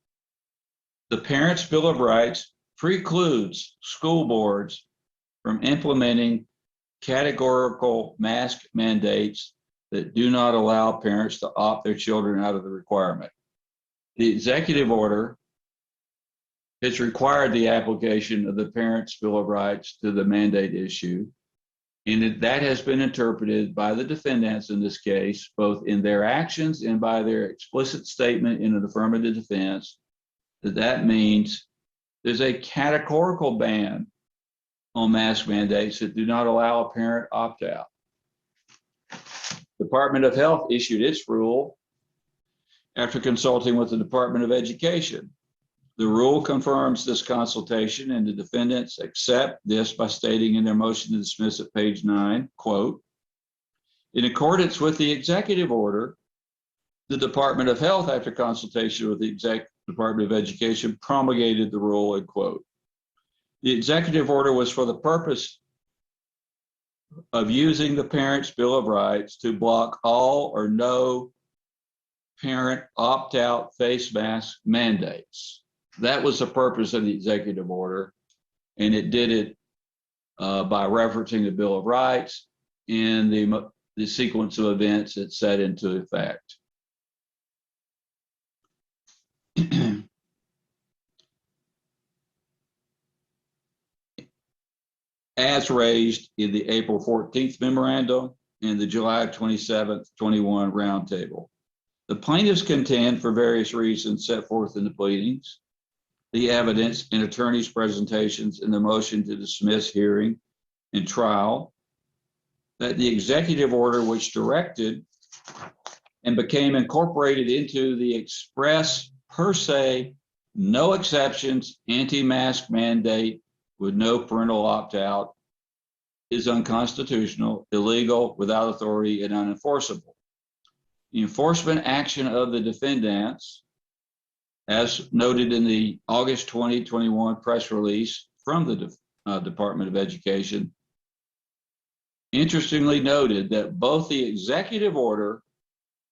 the Parents' Bill of Rights precludes school boards from implementing categorical mask mandates that do not allow parents to opt their children out of the requirement. The executive order has required the application of the Parents' Bill of Rights to the mandate issue, and that has been interpreted by the defendants in this case, both in their actions and by their explicit statement in an affirmative defense, that means there's a categorical ban on mask mandates that do not allow a parent opt-out. Department of Health issued its rule after consulting with the Department of Education. The rule confirms this consultation, and the defendants accept this by stating in their motion to dismiss at page 9, quote, in accordance with the executive order, the Department of Health, after consultation with the Department of Education, promulgated the rule, end quote. The executive order was for the purpose of using the Parents' Bill of Rights to block all or no parent opt-out face mask mandates. That was the purpose of the executive order, and it did it by referencing the Bill of Rights and the sequence of events it set into effect. As raised in the April 14th memorandum and the July 27th, 21 roundtable. The plaintiffs contend, for various reasons set forth in the pleadings, the evidence and attorneys' presentations in the motion to dismiss hearing and trial, that the executive order which directed and became incorporated into the express per se, no exceptions, anti-mask mandate with no parental opt-out is unconstitutional, illegal, without authority, and unenforceable. The enforcement action of the defendants, as noted in the August 2021 press release from the Department of Education, interestingly noted that both the executive order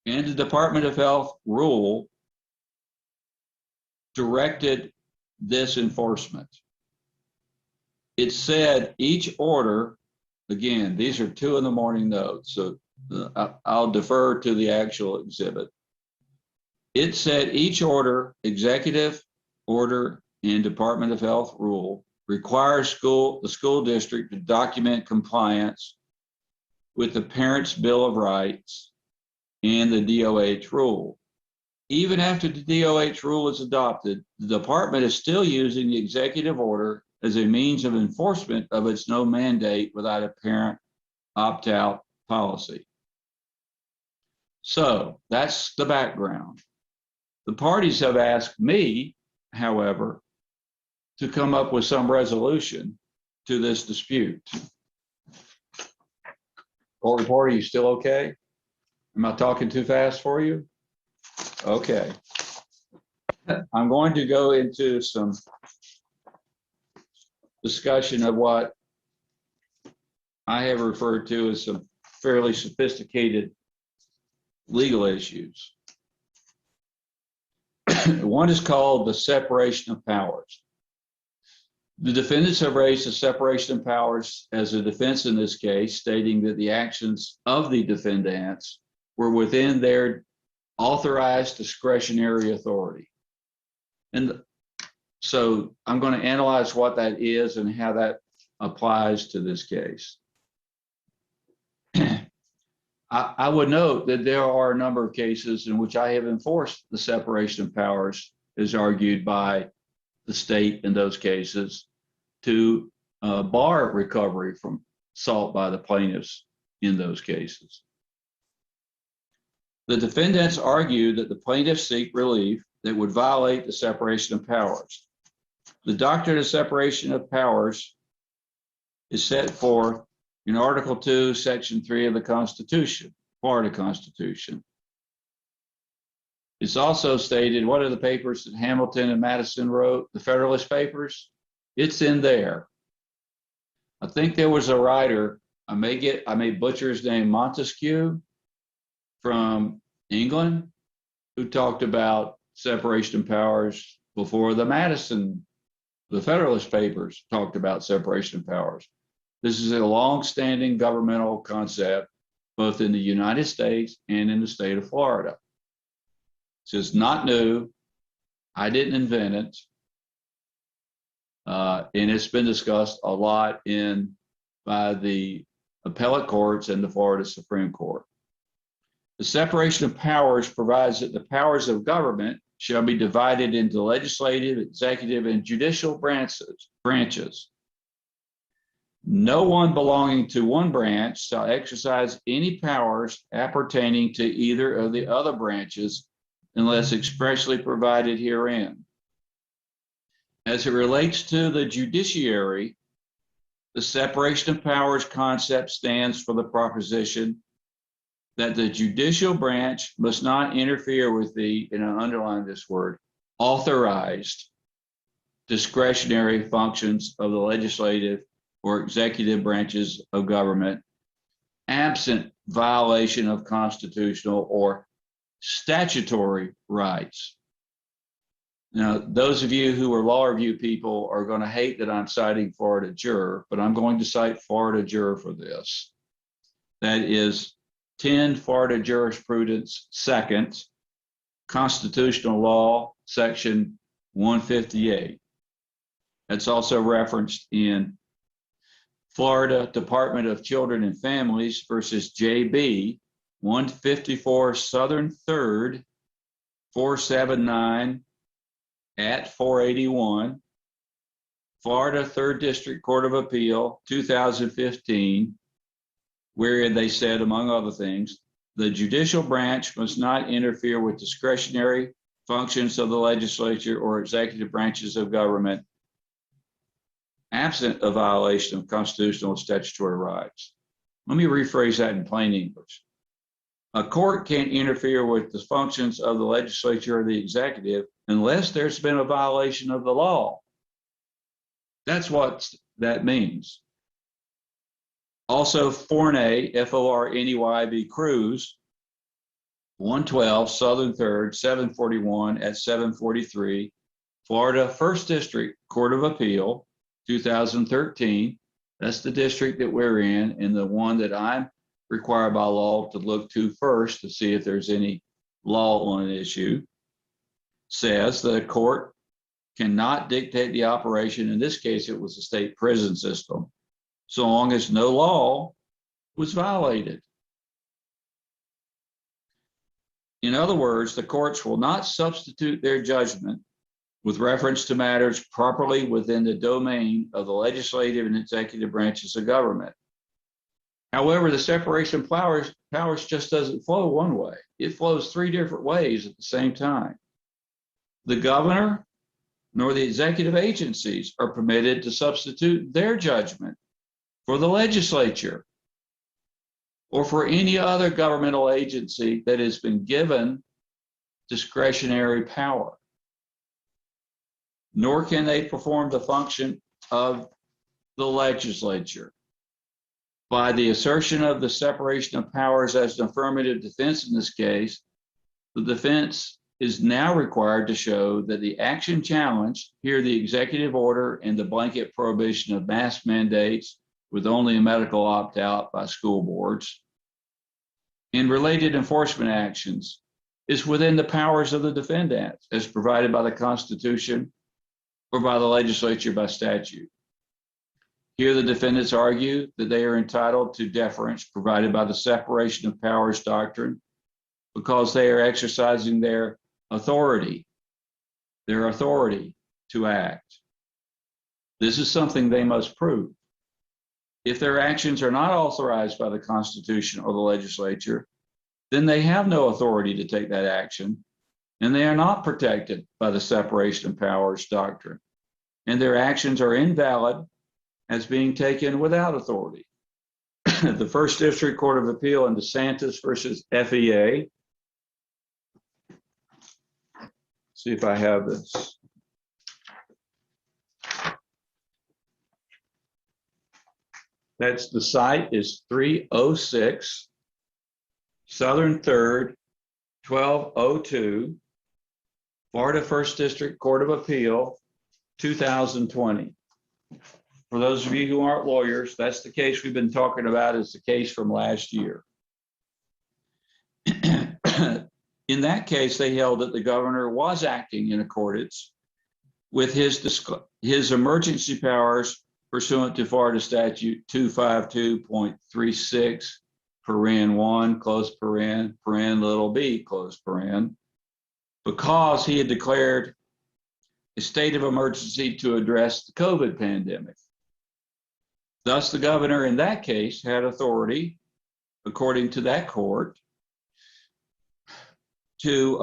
and the Department of Health rule directed this enforcement. It said each order, again, these are 2 in the morning notes, so I'll defer to the actual exhibit. It said each order, executive order and Department of Health rule, requires the school district to document compliance with the Parents' Bill of Rights and the DOH rule. Even after the DOH rule is adopted, the department is still using the executive order as a means of enforcement of its no mandate without a parent opt-out policy. So that's the background. The parties have asked me, however, to come up with some resolution to this dispute. Court reporter, are you still okay? Am I talking too fast for you? Okay. I'm going to go into some discussion of what I have referred to as some fairly sophisticated legal issues. One is called the separation of powers. The defendants have raised the separation of powers as a defense in this case, stating that the actions of the defendants were within their authorized discretionary authority. And so I'm going to analyze what that is and how that applies to this case. I would note that there are a number of cases in which I have enforced the separation of powers as argued by the state in those cases to bar recovery from assault by the plaintiffs in those cases. The defendants argue that the plaintiffs seek relief that would violate the separation of powers. The doctrine of separation of powers is set forth in Article 2, Section 3 of the Constitution, Florida Constitution. It's also stated, what are the papers that Hamilton and Madison wrote, the Federalist Papers? It's in there. I think there was a writer, I may butcher his name, Montesquieu from England, who talked about separation of powers before the Federalist Papers talked about separation of powers. This is a long-standing governmental concept, both in the United States and in the state of Florida. It's not new. I didn't invent it. And it's been discussed a lot by the appellate courts and the Florida Supreme Court. The separation of powers provides that the powers of government shall be divided into legislative, executive, and judicial branches. No one belonging to one branch shall exercise any powers appertaining to either of the other branches unless expressly provided herein. As it relates to the judiciary, the separation of powers concept stands for the proposition that the judicial branch must not interfere with the, and I underline this word, authorized discretionary functions of the legislative or executive branches of government, absent violation of constitutional or statutory rights. Now, those of you who are law review people are going to hate that I'm citing Florida Juror, but I'm going to cite Florida Juror for this. That is 10 Florida Jurisprudence 2nd, Constitutional Law, Section 158. That's also referenced in Florida Department of Children and Families versus JB 154 Southern 3rd 479 at 481, Florida 3rd District Court of Appeal 2015, where they said, among other things, the judicial branch must not interfere with discretionary functions of the legislature or executive branches of government, absent a violation of constitutional and statutory rights. Let me rephrase that in plain English. A court can't interfere with the functions of the legislature or the executive unless there's been a violation of the law. That's what that means. Also, Forney, F-O-R-N-E-Y v. Cruz, 112 Southern 3rd, 741 at 743, Florida 1st District Court of Appeal, 2013. That's the district that we're in, and the one that I'm required by law to look to first to see if there's any law on an issue, says that a court cannot dictate the operation. In this case, it was the state prison system, so long as no law was violated. In other words, the courts will not substitute their judgment with reference to matters properly within the domain of the legislative and executive branches of government. However, the separation of powers just doesn't flow one way. It flows 3 different ways at the same time. The governor nor the executive agencies are permitted to substitute their judgment for the legislature or for any other governmental agency that has been given discretionary power. Nor can they perform the function of the legislature. By the assertion of the separation of powers as an affirmative defense in this case, the defense is now required to show that the action challenged, here the executive order and the blanket prohibition of mask mandates with only a medical opt-out by school boards, and related enforcement actions, is within the powers of the defendant as provided by the Constitution or by the legislature by statute. Here the defendants argue that they are entitled to deference provided by the separation of powers doctrine because they are exercising their authority to act. This is something they must prove. If their actions are not authorized by the Constitution or the legislature, then they have no authority to take that action, and they are not protected by the separation of powers doctrine, and their actions are invalid as being taken without authority. The First District Court of Appeal in DeSantis versus FEA. See if I have this. That's the site is 306 Southern 3rd 1202 Florida First District Court of Appeal 2020. For those of you who aren't lawyers, that's the case we've been talking about, is the case from last year. In that case, they held that the governor was acting in accordance with his emergency powers pursuant to Florida Statute 252.36, paren 1, close paren, paren little b, close paren, because he had declared a state of emergency to address the COVID pandemic. Thus, the governor in that case had authority, according to that court, to,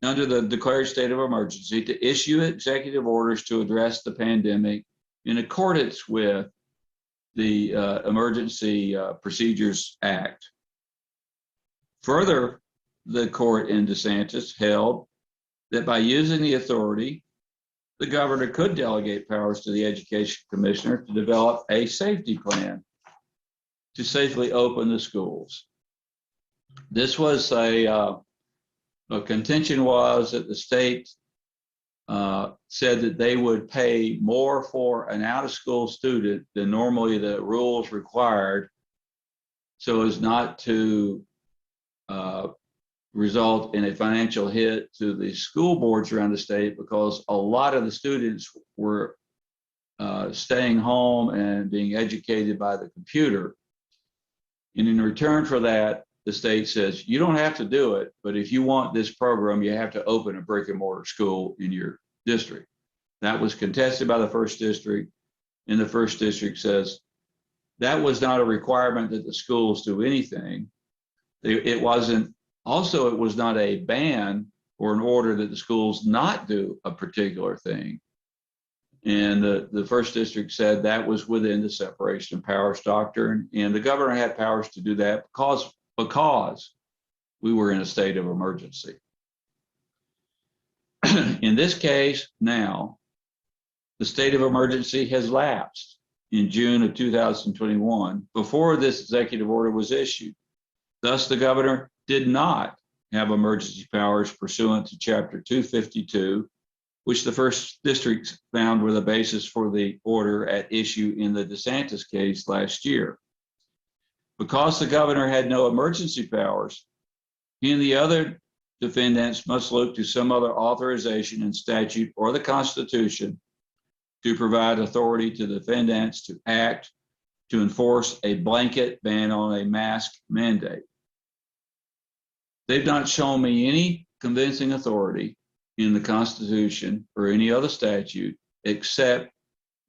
under the declared state of emergency, to issue executive orders to address the pandemic in accordance with the Emergency Procedures Act. Further, the court in DeSantis held that by using the authority, the governor could delegate powers to the education commissioner to develop a safety plan to safely open the schools. This was a contention was that the state said that they would pay more for an out-of-school student than normally the rules required, so as not to result in a financial hit to the school boards around the state, because a lot of the students were staying home and being educated by the computer. And in return for that, the state says, you don't have to do it, but if you want this program, you have to open a brick and mortar school in your district. That was contested by the First District, and the First District says that was not a requirement that the schools do anything. It wasn't, also it was not a ban or an order that the schools not do a particular thing. And the First District said that was within the separation of powers doctrine, and the governor had powers to do that because we were in a state of emergency. In this case, now, the state of emergency has lapsed in June of 2021 before this executive order was issued. Thus, the governor did not have emergency powers pursuant to Chapter 252, which the First District found were the basis for the order at issue in the DeSantis case last year. Because the governor had no emergency powers, he and the other defendants must look to some other authorization in statute or the Constitution to provide authority to defendants to act to enforce a blanket ban on a mask mandate. They've not shown me any convincing authority in the Constitution or any other statute, except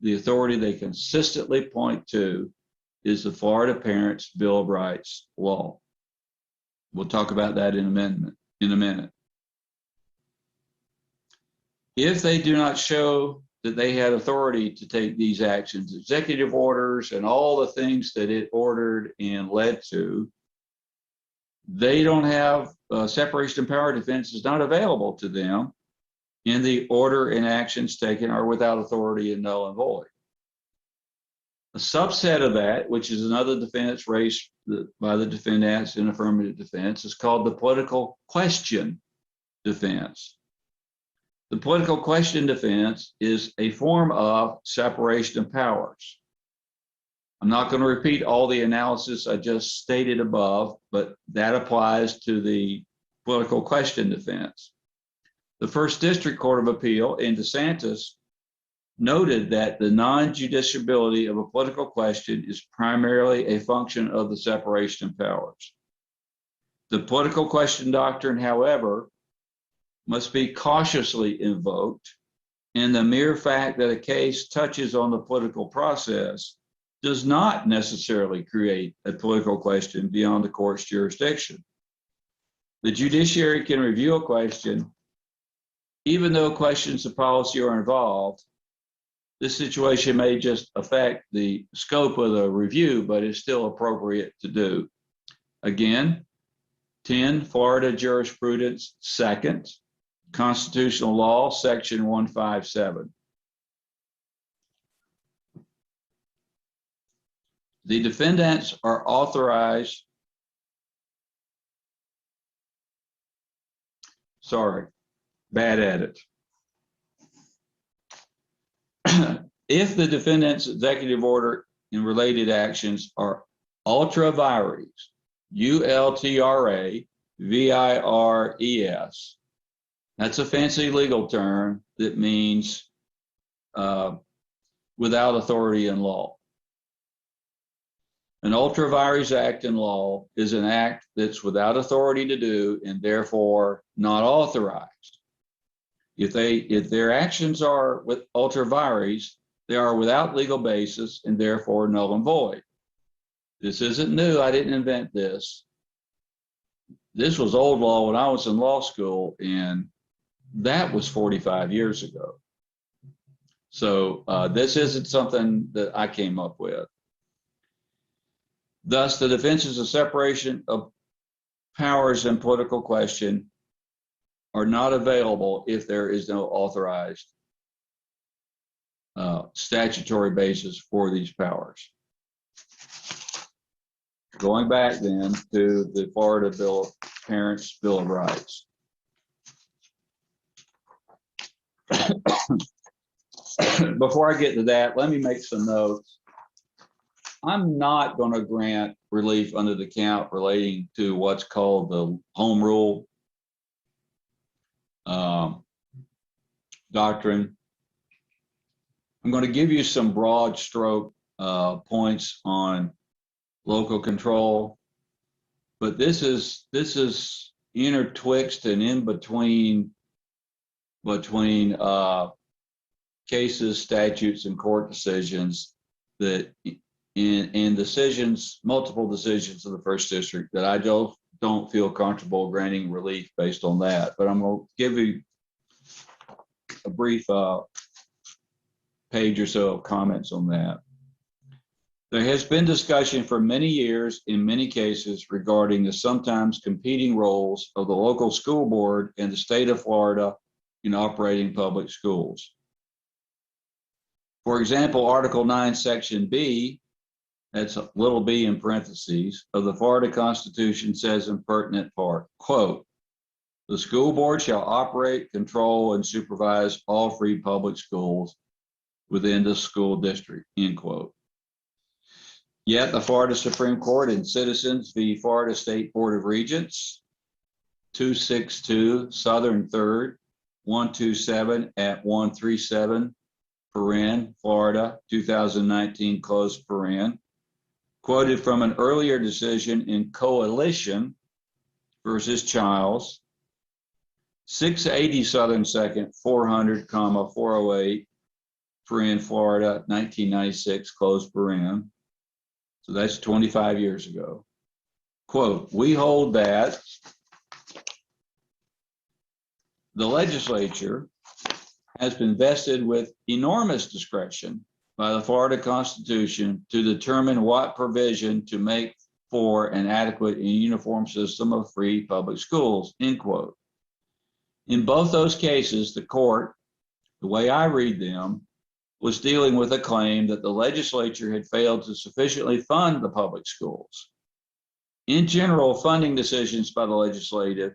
the authority they consistently point to is the Florida Parents' Bill of Rights law. We'll talk about that in a minute. If they do not show that they had authority to take these actions, executive orders and all the things that it ordered and led to, they don't have separation of power defense is not available to them, and the order and actions taken are without authority and null and void. A subset of that, which is another defense raised by the defendants in affirmative defense, is called the political question defense. The political question defense is a form of separation of powers. I'm not going to repeat all the analysis I just stated above, but that applies to the political question defense. The First District Court of Appeal in DeSantis noted that the non-judiciability of a political question is primarily a function of the separation of powers. The political question doctrine, however, must be cautiously invoked, and the mere fact that a case touches on the political process does not necessarily create a political question beyond the court's jurisdiction. The judiciary can review a question even though questions of policy are involved. This situation may just affect the scope of the review, but it's still appropriate to do. Again, 10 Florida Jurisprudence, second, Constitutional Law, Section 157. The defendants are authorized, bad at it. If the defendant's executive order and related actions are ultra vires, ULTRA VIRES, that's a fancy legal term that means without authority in law. An ultra vires act in law is an act that's without authority to do and therefore not authorized. If their actions are with ultra vires, they are without legal basis and therefore null and void. This isn't new. I didn't invent this. This was old law when I was in law school, and that was 45 years ago. So this isn't something that I came up with. Thus, the defenses of separation of powers in political question are not available if there is no authorized statutory basis for these powers. Going back then to the Florida Parents' Bill of Rights. Before I get to that, let me make some notes. I'm not going to grant relief under the count relating to what's called the home rule doctrine. I'm going to give you some broad stroke points on local control, but this is intertwixt and in between cases, statutes, and court decisions that in decisions, multiple decisions of the First District that I don't feel comfortable granting relief based on that. But I'm going to give you a brief page or so of comments on that. There has been discussion for many years in many cases regarding the sometimes competing roles of the local school board and the state of Florida in operating public schools. For example, Article 9, Section B, that's a little b in parentheses, of the Florida Constitution says in pertinent part, quote, "The school board shall operate, control, and supervise all free public schools within the school district," end quote. Yet the Florida Supreme Court in Citizens v. Florida State Board of Regents, 262 Southern 3rd, 127 at 137, Florida, 2019, close paren, quoted from an earlier decision in Coalition versus Childs, 680 Southern 2nd, 400, 408, Florida, 1996, close paren. So that's 25 years ago. Quote, "We hold that the legislature has been vested with enormous discretion by the Florida Constitution to determine what provision to make for an adequate and uniform system of free public schools," end quote. In both those cases, the court, the way I read them, was dealing with a claim that the legislature had failed to sufficiently fund the public schools. In general, funding decisions by the legislative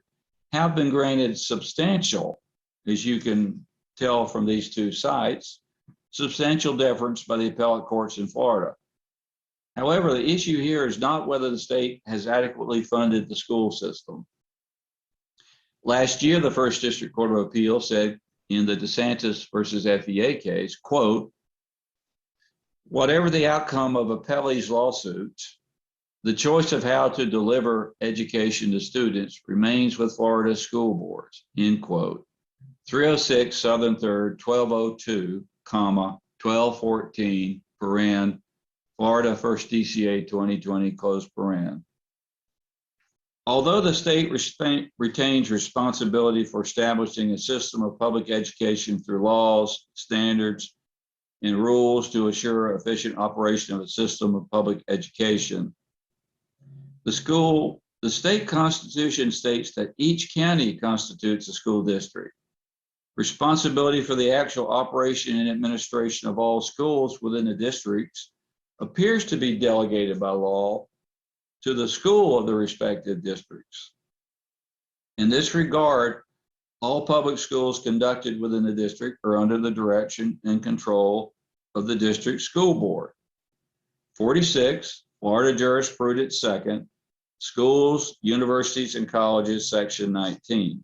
have been granted substantial, as you can tell from these two sites, substantial deference by the appellate courts in Florida. However, the issue here is not whether the state has adequately funded the school system. Last year, the First District Court of Appeals said in the DeSantis versus FEA case, quote, whatever the outcome of appellee's lawsuit, the choice of how to deliver education to students remains with Florida school boards, end quote. 306 Southern 3rd, 1202, 1214, paren, Florida First DCA 2020, close paren. Although the state retains responsibility for establishing a system of public education through laws, standards, and rules to assure efficient operation of a system of public education, the state constitution states that each county constitutes a school district. Responsibility for the actual operation and administration of all schools within the districts appears to be delegated by law to the school of the respective districts. In this regard, all public schools conducted within the district are under the direction and control of the district school board. 46, Florida Jurisprudence 2nd, Schools, Universities, and Colleges, Section 19.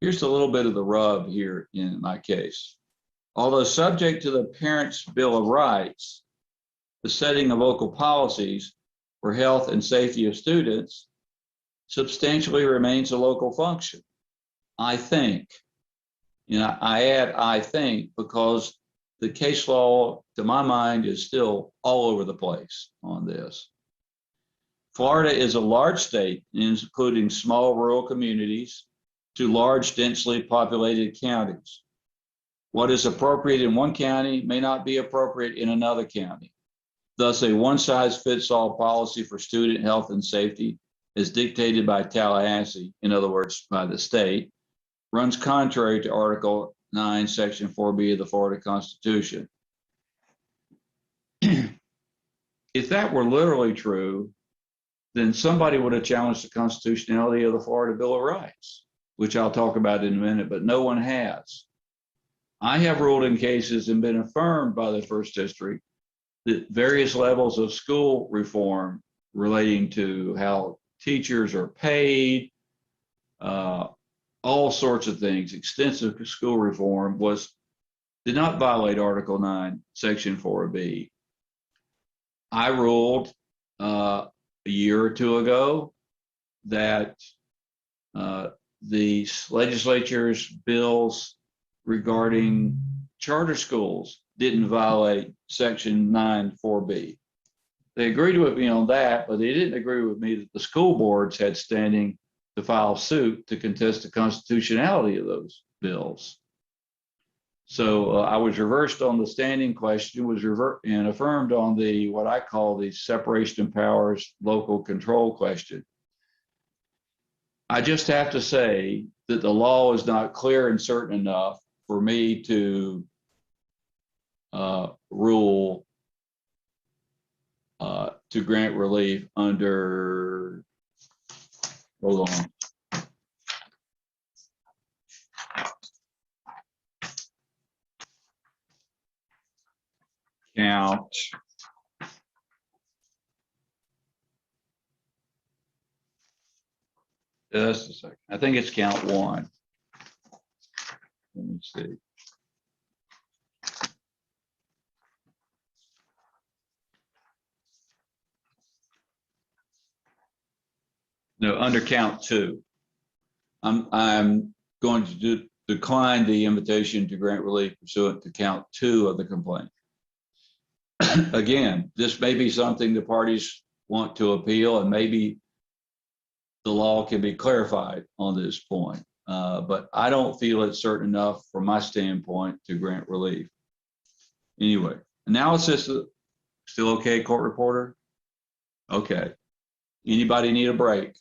Here's a little bit of the rub here in my case. Although subject to the Parents' Bill of Rights, the setting of local policies for health and safety of students substantially remains a local function. I think, I add I think because the case law, to my mind, is still all over the place on this. Florida is a large state, including small rural communities to large, densely populated counties. What is appropriate in one county may not be appropriate in another county. Thus, a one-size-fits-all policy for student health and safety, as dictated by Tallahassee, in other words, by the state, runs contrary to Article 9, Section 4B of the Florida Constitution. If that were literally true, then somebody would have challenged the constitutionality of the Florida Bill of Rights, which I'll talk about in a minute, but no one has. I have ruled in cases and been affirmed by the First District that various levels of school reform relating to how teachers are paid, all sorts of things, extensive school reform did not violate Article 9, Section 4B. I ruled a year or two ago that the legislature's bills regarding charter schools didn't violate Section 9, 4B. They agreed with me on that, but they didn't agree with me that the school boards had standing to file suit to contest the constitutionality of those bills. So I was reversed on the standing question, and affirmed on the what I call the separation of powers local control question. I just have to say that the law is not clear and certain enough for me to rule to grant relief under, hold on. Count. Just a second. I think it's count 1. Let me see. No, under count 2. I'm going to decline the invitation to grant relief pursuant to count 2 of the complaint. Again, this may be something the parties want to appeal, and maybe the law can be clarified on this point. But I don't feel it's certain enough from my standpoint to grant relief. Anyway, analysis, still okay, court reporter? Okay. Anybody need a break?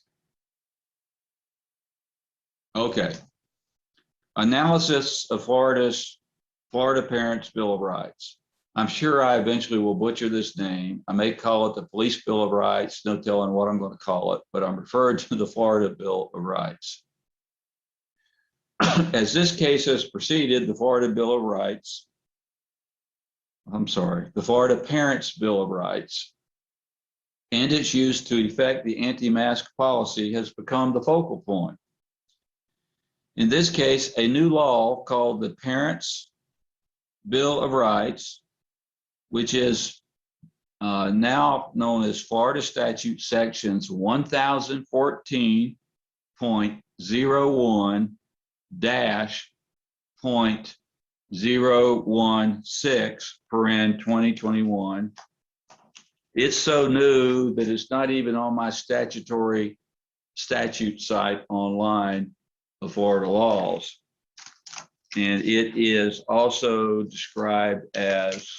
Okay. Analysis of Florida Parents' Bill of Rights. I'm sure I eventually will butcher this name. I may call it the Police Bill of Rights, no telling what I'm going to call it, but I'm referring to the Florida Bill of Rights. As this case has proceeded, the Florida Bill of Rights, the Florida Parents Bill of Rights, and its use to effect the anti-mask policy has become the focal point. In this case, a new law called the Parents Bill of Rights, which is now known as Florida Statute Sections 1014.016 It's so new that it's not even on my statute site online of Florida laws. And it is also described as,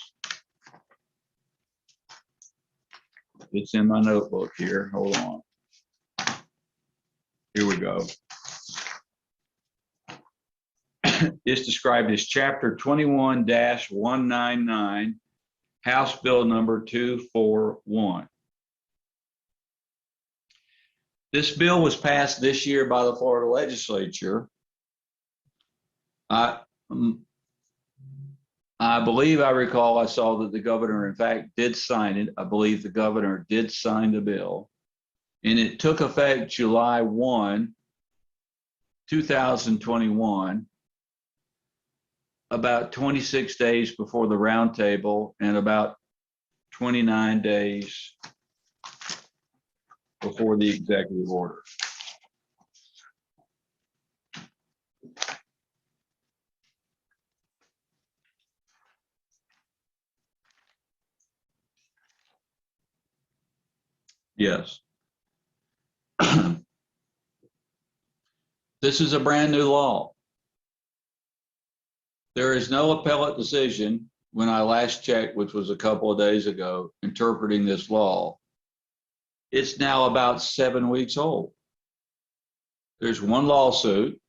it's in my notebook here, hold on. Here we go. It's described as Chapter 21-199, House Bill number 241. This bill was passed this year by the Florida legislature. I believe I recall I saw that the governor, in fact, did sign it. I believe the governor did sign the bill. And it took effect July 1, 2021, about 26 days before the roundtable and about 29 days before the executive order. Yes. This is a brand new law. There is no appellate decision when I last checked, which was a couple of days ago, interpreting this law. It's now about 7 weeks old. There's one lawsuit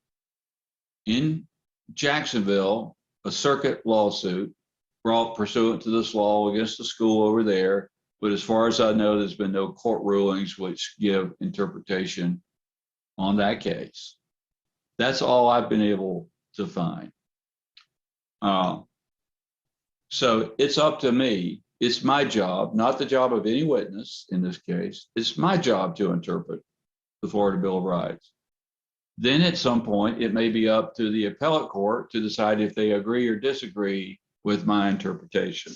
in Jacksonville, a circuit lawsuit brought pursuant to this law against the school over there. But as far as I know, there's been no court rulings which give interpretation on that case. That's all I've been able to find. So it's up to me. It's my job, not the job of any witness in this case. It's my job to interpret the Florida Bill of Rights. Then at some point, it may be up to the appellate court to decide if they agree or disagree with my interpretation.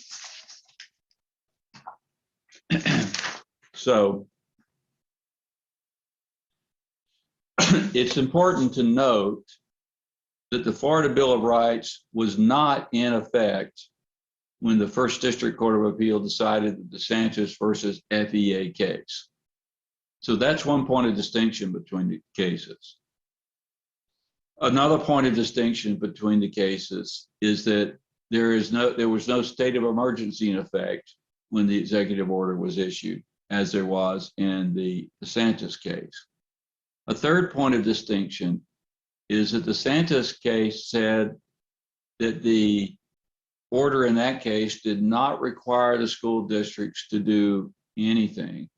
So it's important to note that the Florida Bill of Rights was not in effect when the First District Court of Appeal decided the DeSantis versus FEA case. So that's one point of distinction between the cases. Another point of distinction between the cases is that there was no state of emergency in effect when the executive order was issued, as there was in the DeSantis case. A third point of distinction is that the DeSantis case said that the order in that case did not require the school districts to do anything.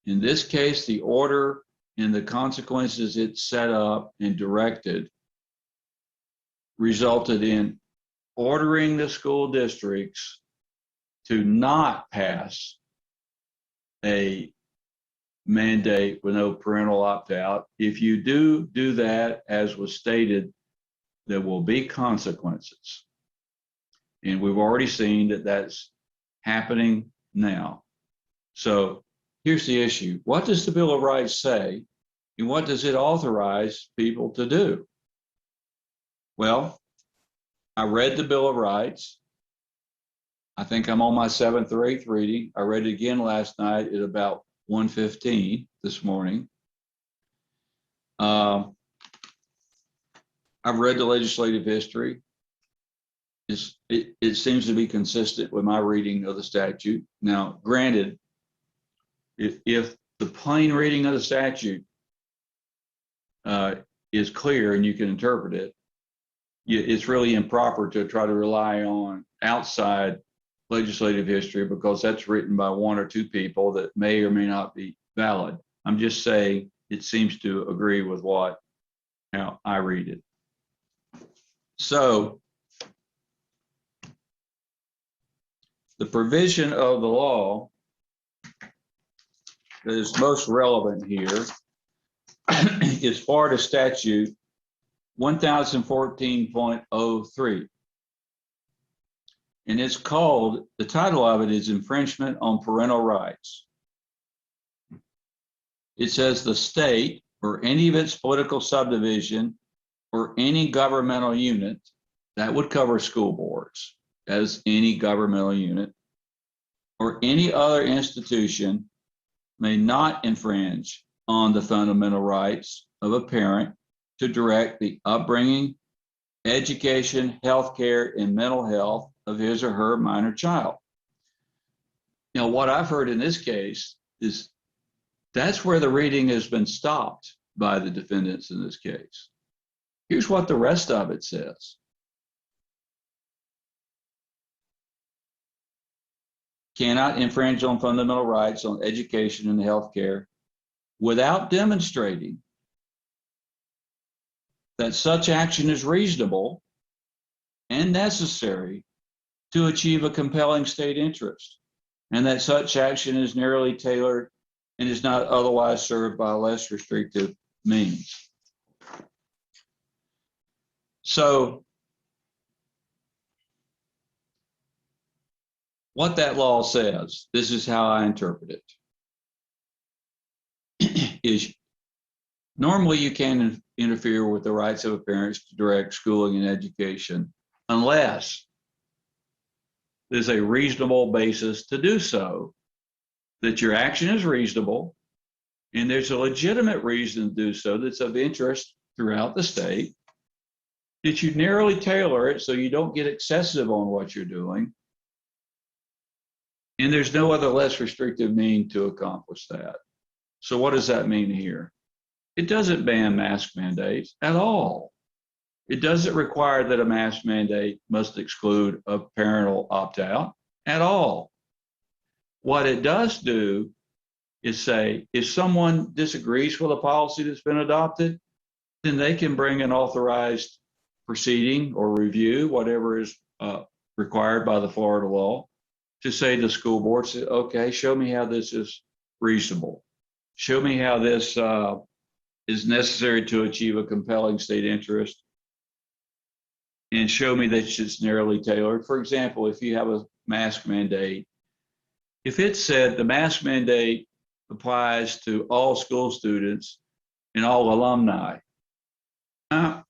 In this case, the order and the consequences it set up and directed resulted in ordering the school districts to not pass a mandate with no parental opt-out. If you do that, as was stated, there will be consequences. And we've already seen that that's happening now. So here's the issue. What does the Bill of Rights say, and what does it authorize people to do? Well, I read the Bill of Rights. I think I'm on my 7th or 8th reading. I read it again last night at about 1:15 this morning. I've read the legislative history. It seems to be consistent with my reading of the statute. Now, granted, if the plain reading of the statute is clear and you can interpret it, it's really improper to try to rely on outside legislative history because that's written by one or two people that may or may not be valid. I'm just saying it seems to agree with how I read it. So the provision of the law that is most relevant here is Florida statute 1014.03. And it's called, the title of it is Infringement on Parental Rights. It says the state or any of its political subdivision or any governmental unit, that would cover school boards as any governmental unit, or any other institution may not infringe on the fundamental rights of a parent to direct the upbringing, education, healthcare, and mental health of his or her minor child. Now, what I've heard in this case is that's where the reading has been stopped by the defendants in this case. Here's what the rest of it says. Cannot infringe on fundamental rights on education and healthcare without demonstrating that such action is reasonable and necessary to achieve a compelling state interest, and that such action is narrowly tailored and is not otherwise served by less restrictive means. So what that law says, this is how I interpret it, is normally you can't interfere with the rights of parents to direct schooling and education unless there's a reasonable basis to do so, that your action is reasonable, and there's a legitimate reason to do so that's of interest throughout the state, that you narrowly tailor it so you don't get excessive on what you're doing, and there's no other less restrictive mean to accomplish that. So what does that mean here? It doesn't ban mask mandates at all. It doesn't require that a mask mandate must exclude a parental opt-out at all. What it does do is say, if someone disagrees with a policy that's been adopted, then they can bring an authorized proceeding or review, whatever is required by the Florida law, to say to the school board, okay, show me how this is reasonable. Show me how this is necessary to achieve a compelling state interest, and show me that it's narrowly tailored. For example, if you have a mask mandate, if it said the mask mandate applies to all school students and all alumni, that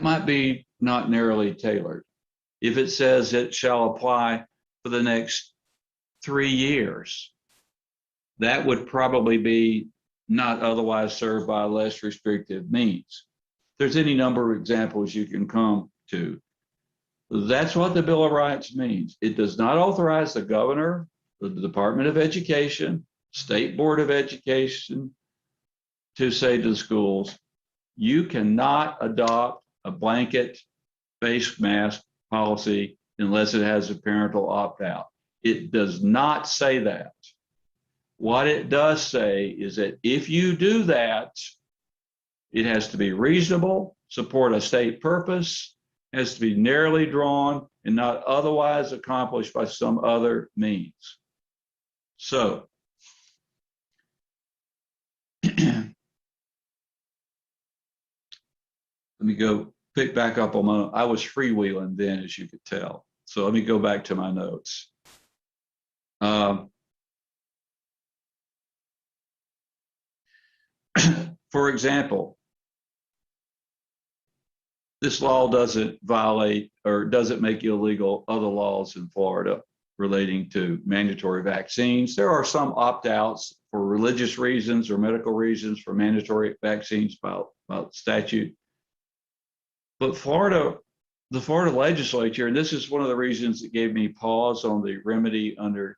might be not narrowly tailored. If it says it shall apply for the next 3 years, that would probably be not otherwise served by less restrictive means. There's any number of examples you can come to. That's what the Bill of Rights means. It does not authorize the governor, the Department of Education, State Board of Education to say to the schools, you cannot adopt a blanket face mask policy unless it has a parental opt-out. It does not say that. What it does say is that if you do that, it has to be reasonable, support a state purpose, has to be narrowly drawn, and not otherwise accomplished by some other means. So, let me go pick back up on my, I was freewheeling then, as you could tell. So let me go back to my notes. For example, this law doesn't violate or doesn't make illegal other laws in Florida relating to mandatory vaccines. There are some opt-outs for religious reasons or medical reasons for mandatory vaccines by statute. But the Florida legislature, and this is one of the reasons that gave me pause on the remedy under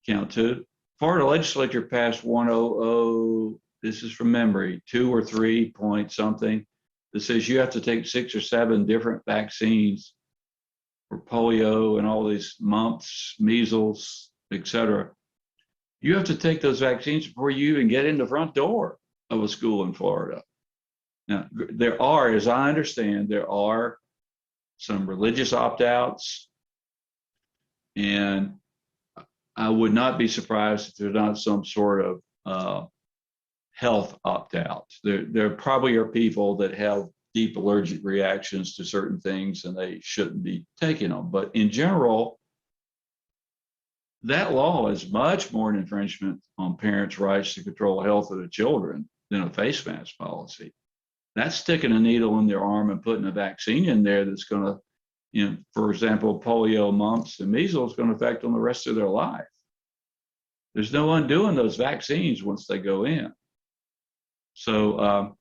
count 2, Florida legislature passed 100, this is from memory, 2 or 3 point something, that says you have to take 6 or 7 different vaccines for polio and all these mumps, measles, etc., you have to take those vaccines before you even get in the front door of a school in Florida. Now, there are, as I understand, there are some religious opt-outs, and I would not be surprised if there's not some sort of health opt-out. There probably are people that have deep allergic reactions to certain things and they shouldn't be taking them. But in general, that law is much more an infringement on parents' rights to control the health of their children than a face mask policy. That's sticking a needle in their arm and putting a vaccine in there that's going to, for example, polio, mumps, and measles is going to affect them the rest of their life. There's no undoing those vaccines once they go in. So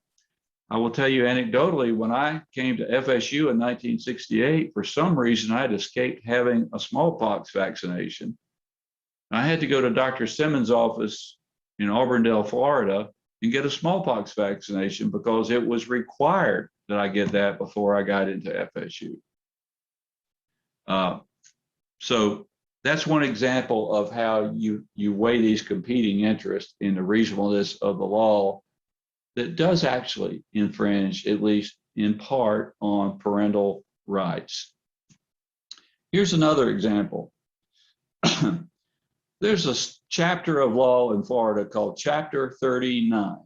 I will tell you anecdotally, when I came to FSU in 1968, for some reason I had escaped having a smallpox vaccination. I had to go to Dr. Simmons' office in Auburndale, Florida, and get a smallpox vaccination because it was required that I get that before I got into FSU. So that's one example of how you weigh these competing interests in the reasonableness of the law that does actually infringe, at least in part, on parental rights. Here's another example. There's a chapter of law in Florida called Chapter 39.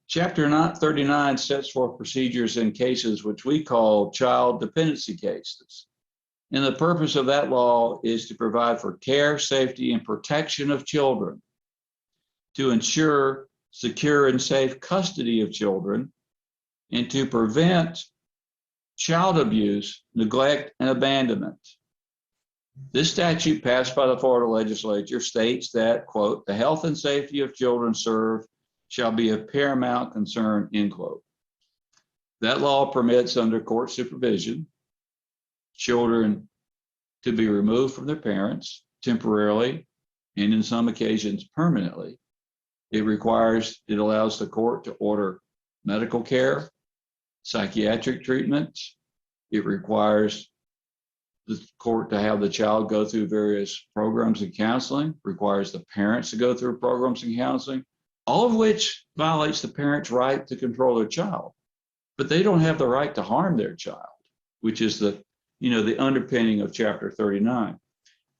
Chapter 39 sets forth procedures in cases which we call child dependency cases. And the purpose of that law is to provide for care, safety, and protection of children, to ensure secure and safe custody of children, and to prevent child abuse, neglect, and abandonment. This statute passed by the Florida legislature states that, quote, the health and safety of children served shall be of paramount concern, end quote. That law permits, under court supervision, children to be removed from their parents temporarily and in some occasions permanently. It allows the court to order medical care, psychiatric treatment. It requires the court to have the child go through various programs and counseling, requires the parents to go through programs and counseling, all of which violates the parent's right to control their child. But they don't have the right to harm their child, which is the underpinning of Chapter 39.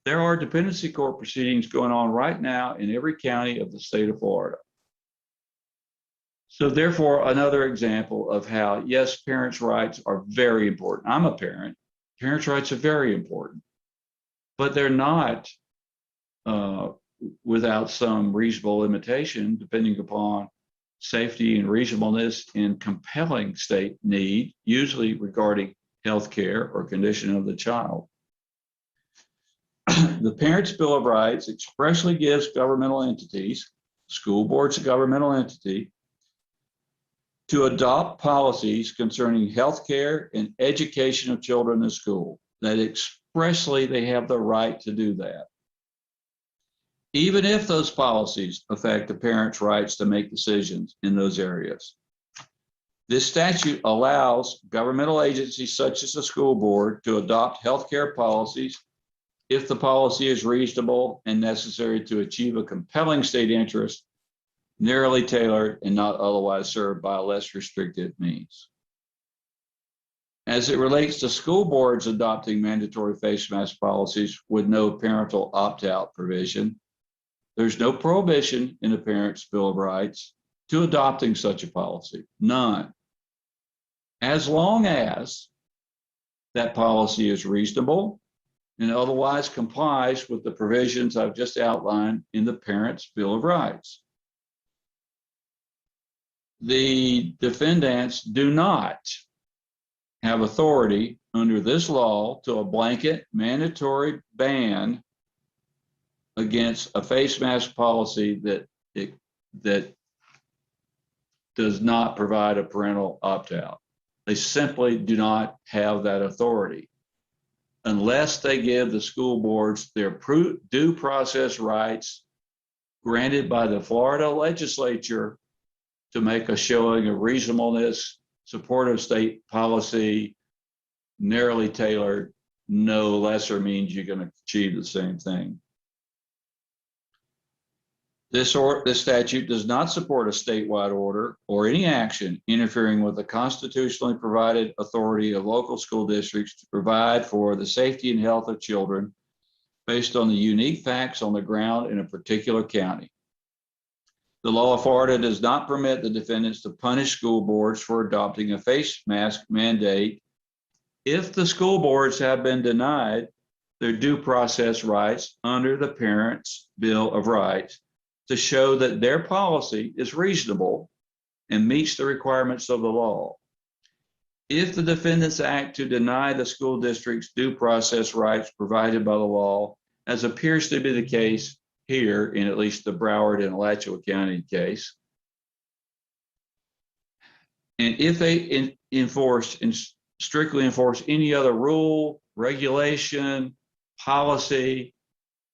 There are dependency court proceedings going on right now in every county of the state of Florida. So therefore, another example of how, yes, parents' rights are very important. I'm a parent. Parents' rights are very important, but they're not without some reasonable limitation, depending upon safety and reasonableness and compelling state need, usually regarding health care or condition of the child. The Parents' Bill of Rights expressly gives governmental entities, school board's a governmental entity, to adopt policies concerning health care and education of children in school. That expressly they have the right to do that, even if those policies affect the parents' rights to make decisions in those areas. This statute allows governmental agencies such as the school board to adopt healthcare policies if the policy is reasonable and necessary to achieve a compelling state interest, narrowly tailored and not otherwise served by a less restrictive means. As it relates to school boards adopting mandatory face mask policies with no parental opt-out provision, there's no prohibition in the Parents' Bill of Rights to adopting such a policy, none. As long as that policy is reasonable and otherwise complies with the provisions I've just outlined in the Parents' Bill of Rights. The defendants do not have authority under this law to a blanket mandatory ban against a face mask policy that does not provide a parental opt-out. They simply do not have that authority unless they give the school boards their due process rights granted by the Florida legislature to make a showing of reasonableness, supportive state policy, narrowly tailored, no lesser means you're going to achieve the same thing. This statute does not support a statewide order or any action interfering with the constitutionally provided authority of local school districts to provide for the safety and health of children based on the unique facts on the ground in a particular county. The law of Florida does not permit the defendants to punish school boards for adopting a face mask mandate if the school boards have been denied their due process rights under the Parents' Bill of Rights to show that their policy is reasonable and meets the requirements of the law. If the defendants act to deny the school district's due process rights provided by the law, as appears to be the case here in at least the Broward and Alachua County case, and if they strictly enforce any other rule, regulation, policy,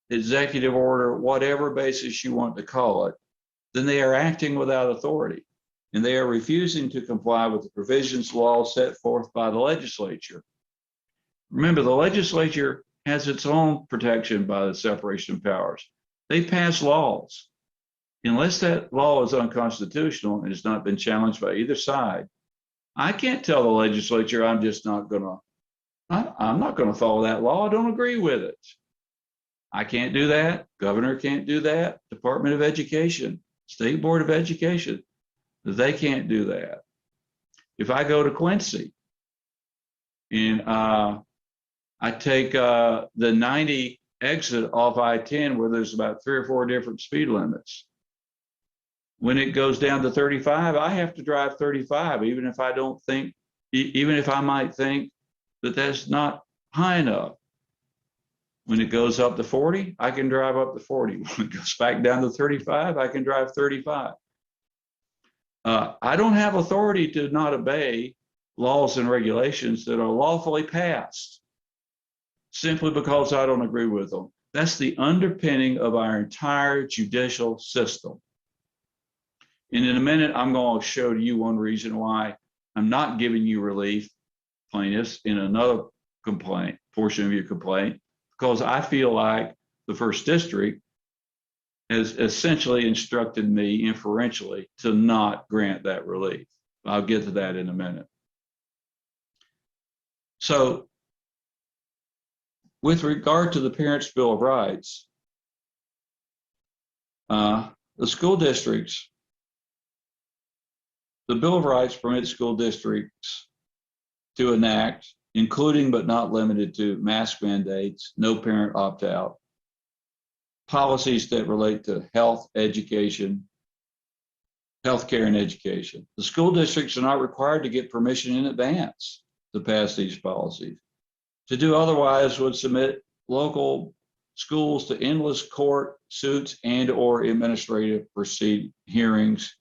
executive order, whatever basis you want to call it, then they are acting without authority, and they are refusing to comply with the provisions law set forth by the legislature. Remember, the legislature has its own protection by the separation of powers. They pass laws. Unless that law is unconstitutional and has not been challenged by either side, I can't tell the legislature I'm not going to follow that law. I don't agree with it. I can't do that. Governor can't do that. Department of Education, State Board of Education, they can't do that. If I go to Quincy and I take the 90 exit off I-10 where there's about 3 or 4 different speed limits, when it goes down to 35, I have to drive 35, even if I might think that that's not high enough. When it goes up to 40, I can drive up to 40. When it goes back down to 35, I can drive 35. I don't have authority to not obey laws and regulations that are lawfully passed simply because I don't agree with them. That's the underpinning of our entire judicial system. And in a minute, I'm going to show you one reason why I'm not giving you relief, plaintiffs, in another portion of your complaint, because I feel like the First District has essentially instructed me inferentially to not grant that relief. I'll get to that in a minute. So, with regard to the Parents' Bill of Rights, the school districts, the Bill of Rights permits school districts to enact, including but not limited to, mask mandates, no parent opt-out, policies that relate to health, education, healthcare, and education. The school districts are not required to get permission in advance to pass these policies. To do otherwise would submit local schools to endless court suits and/or administrative hearings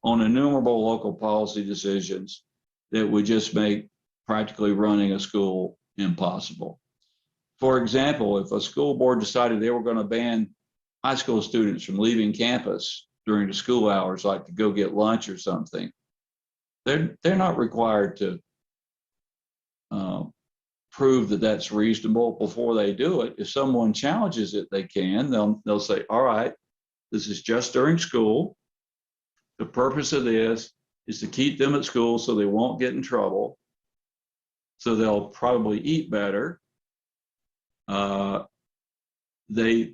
on innumerable local policy decisions that would just make practically running a school impossible. For example, if a school board decided they were going to ban high school students from leaving campus during the school hours, like to go get lunch or something, they're not required to prove that that's reasonable before they do it. If someone challenges it, they can. They'll say, all right, this is just during school. The purpose of this is to keep them at school so they won't get in trouble. So they'll probably eat better. They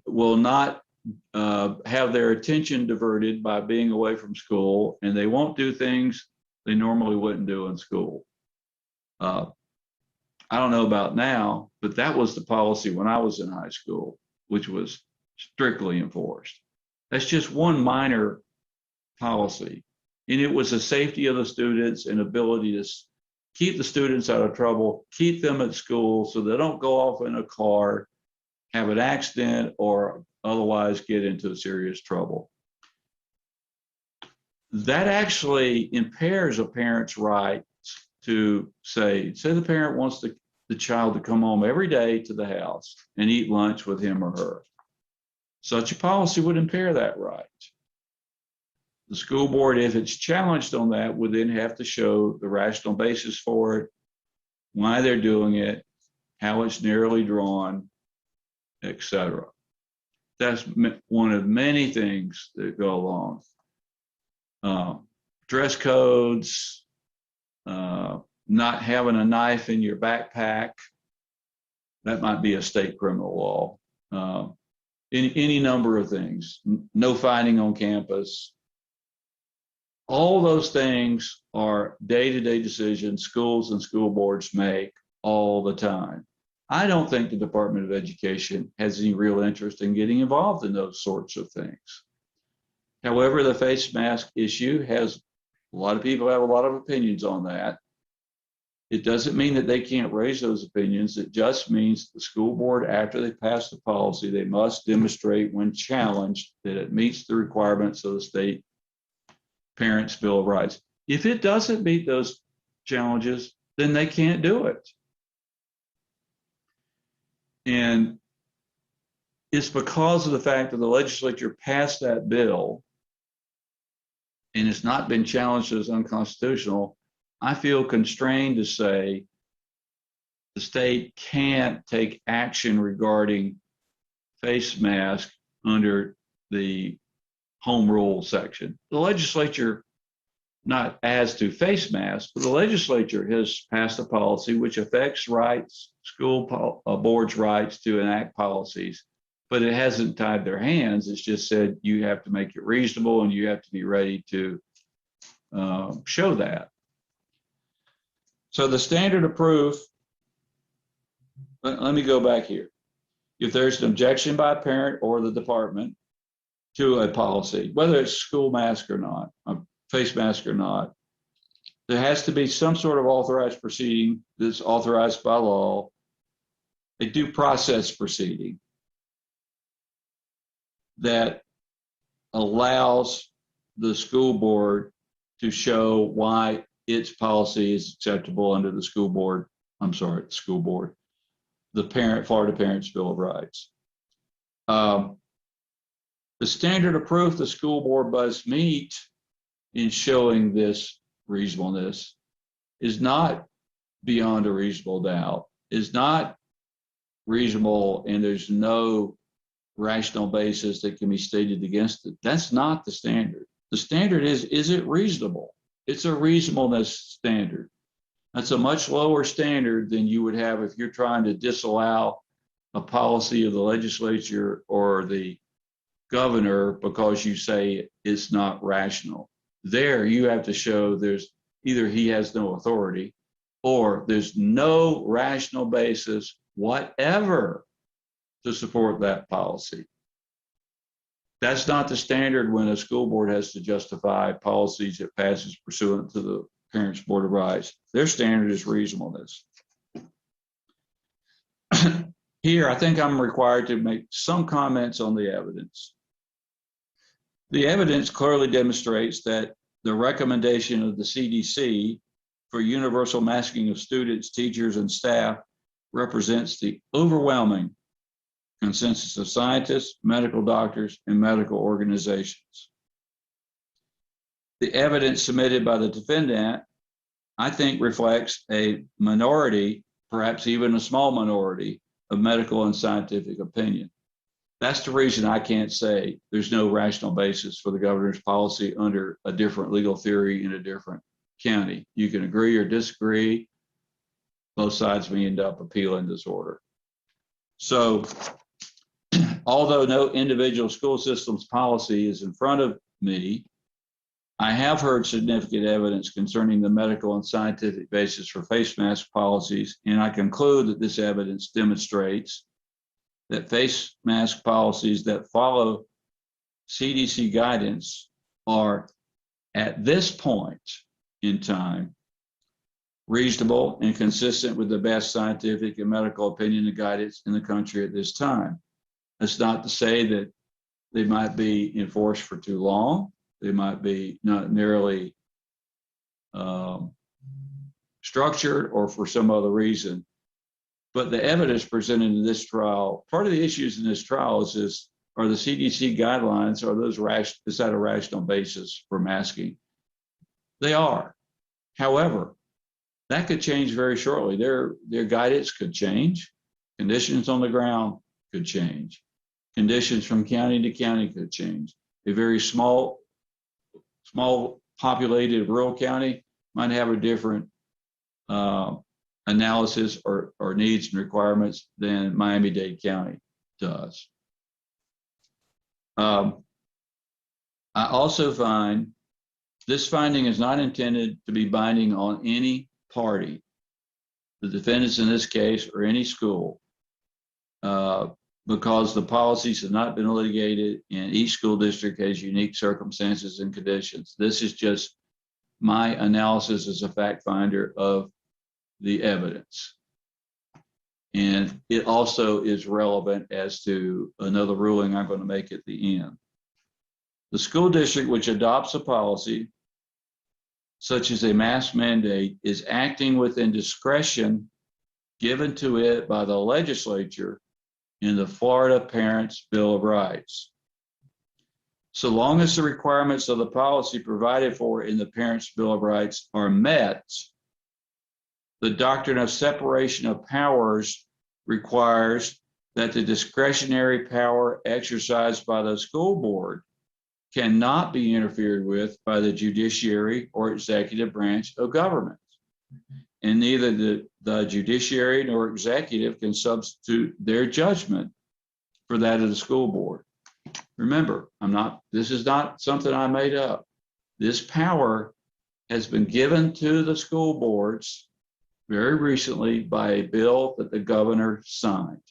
will not have their attention diverted by being away from school, and they won't do things they normally wouldn't do in school. I don't know about now, but that was the policy when I was in high school, which was strictly enforced. That's just one minor policy. And it was the safety of the students and ability to keep the students out of trouble, keep them at school so they don't go off in a car, have an accident, or otherwise get into serious trouble. That actually impairs a parent's right to say the parent wants the child to come home every day to the house and eat lunch with him or her. Such a policy would impair that right. The school board, if it's challenged on that, would then have to show the rational basis for it, why they're doing it, how it's narrowly drawn, etc. That's one of many things that go along. Dress codes, not having a knife in your backpack, that might be a state criminal law. Any number of things. No fighting on campus. All those things are day-to-day decisions schools and school boards make all the time. I don't think the Department of Education has any real interest in getting involved in those sorts of things. However, the face mask issue has, a lot of people have a lot of opinions on that. It doesn't mean that they can't raise those opinions. It just means the school board, after they pass the policy, they must demonstrate when challenged that it meets the requirements of the state Parents' Bill of Rights. If it doesn't meet those challenges, then they can't do it. And it's because of the fact that the legislature passed that bill and it's not been challenged as unconstitutional, I feel constrained to say the state can't take action regarding face mask under the home rule section. The legislature, not as to face masks, but the legislature has passed a policy which affects rights, school boards' rights to enact policies, but it hasn't tied their hands. It's just said you have to make it reasonable and you have to be ready to show that. So the standard of proof, let me go back here. If there's an objection by a parent or the department to a policy, whether it's school mask or not, a face mask or not, there has to be some sort of authorized proceeding that's authorized by law, a due process proceeding that allows the school board to show why its policy is acceptable under the Florida Parents' Bill of Rights. The standard of proof the school board must meet in showing this reasonableness is not beyond a reasonable doubt, is not reasonable, and there's no rational basis that can be stated against it. That's not the standard. The standard is it reasonable? It's a reasonableness standard. That's a much lower standard than you would have if you're trying to disallow a policy of the legislature or the governor because you say it's not rational. There you have to show there's either he has no authority or there's no rational basis whatever to support that policy. That's not the standard when a school board has to justify policies it passes pursuant to the Parents' Board of Rights. Their standard is reasonableness. Here, I think I'm required to make some comments on the evidence. The evidence clearly demonstrates that the recommendation of the CDC for universal masking of students, teachers, and staff represents the overwhelming consensus of scientists, medical doctors, and medical organizations. The evidence submitted by the defendant, I think, reflects a minority, perhaps even a small minority, of medical and scientific opinion. That's the reason I can't say there's no rational basis for the governor's policy under a different legal theory in a different county. You can agree or disagree. Both sides may end up appealing this order. So, although no individual school system's policy is in front of me, I have heard significant evidence concerning the medical and scientific basis for face mask policies, and I conclude that this evidence demonstrates that face mask policies that follow CDC guidance are, at this point in time, reasonable and consistent with the best scientific and medical opinion and guidance in the country at this time. That's not to say that they might be enforced for too long. They might be not nearly structured or for some other reason. But the evidence presented in this trial, part of the issues in this trial is are the CDC guidelines, is that a rational basis for masking? They are. However, That could change very shortly. Their guidance could change. Conditions on the ground could change. Conditions from county to county could change. A very small populated rural county might have a different analysis or needs and requirements than Miami-Dade County does. I also find this finding is not intended to be binding on any party, the defendants in this case, or any school, because the policies have not been litigated and each school district has unique circumstances and conditions. This is just my analysis as a fact finder of the evidence. And it also is relevant as to another ruling I'm going to make at the end. The school district which adopts a policy such as a mask mandate is acting within discretion given to it by the legislature in the Florida Parents' Bill of Rights. So long as the requirements of the policy provided for in the Parents' Bill of Rights are met, the doctrine of separation of powers requires that the discretionary power exercised by the school board cannot be interfered with by the judiciary or executive branch of government. And neither the judiciary nor executive can substitute their judgment for that of the school board. Remember, this is not something I made up. This power has been given to the school boards very recently by a bill that the governor signed.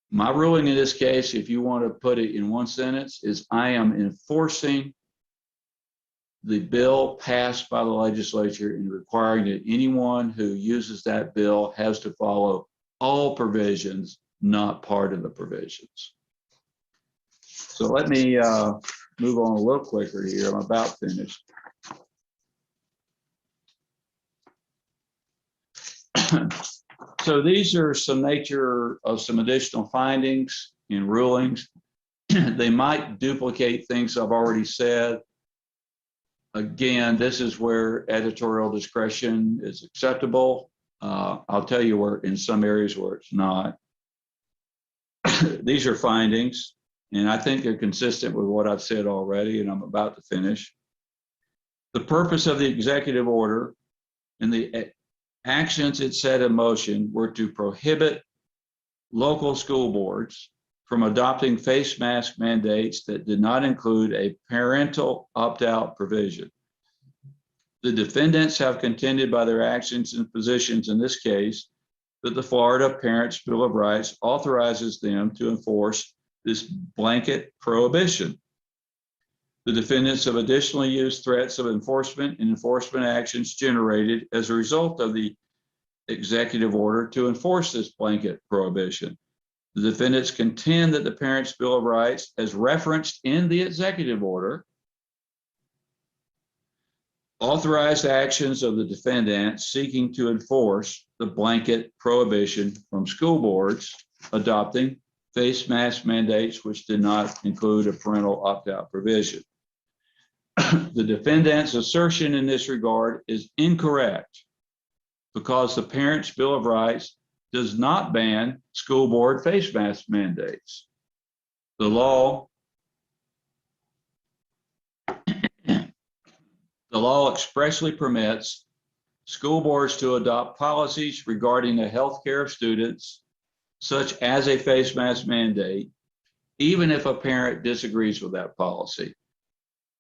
My ruling in this case, if you want to put it in one sentence, is I am enforcing the bill passed by the legislature and requiring that anyone who uses that bill has to follow all provisions, not part of the provisions. So let me move on a little quicker here. I'm about finished. So these are some nature of some additional findings and rulings. They might duplicate things I've already said. Again, this is where editorial discretion is acceptable. I'll tell you where in some areas where it's not. These are findings, and I think they're consistent with what I've said already, and I'm about to finish. The purpose of the executive order and the actions it set in motion were to prohibit local school boards from adopting face mask mandates that did not include a parental opt-out provision. The defendants have contended by their actions and positions in this case that the Florida Parents' Bill of Rights authorizes them to enforce this blanket prohibition. The defendants have additionally used threats of enforcement and enforcement actions generated as a result of the executive order to enforce this blanket prohibition. The defendants contend that the Parents' Bill of Rights, as referenced in the executive order, authorized actions of the defendants seeking to enforce the blanket prohibition from school boards adopting face mask mandates which did not include a parental opt-out provision. The defendant's assertion in this regard is incorrect because the Parents' Bill of Rights does not ban school board face mask mandates. The law expressly permits school boards to adopt policies regarding the health care of students, such as a face mask mandate, even if a parent disagrees with that policy.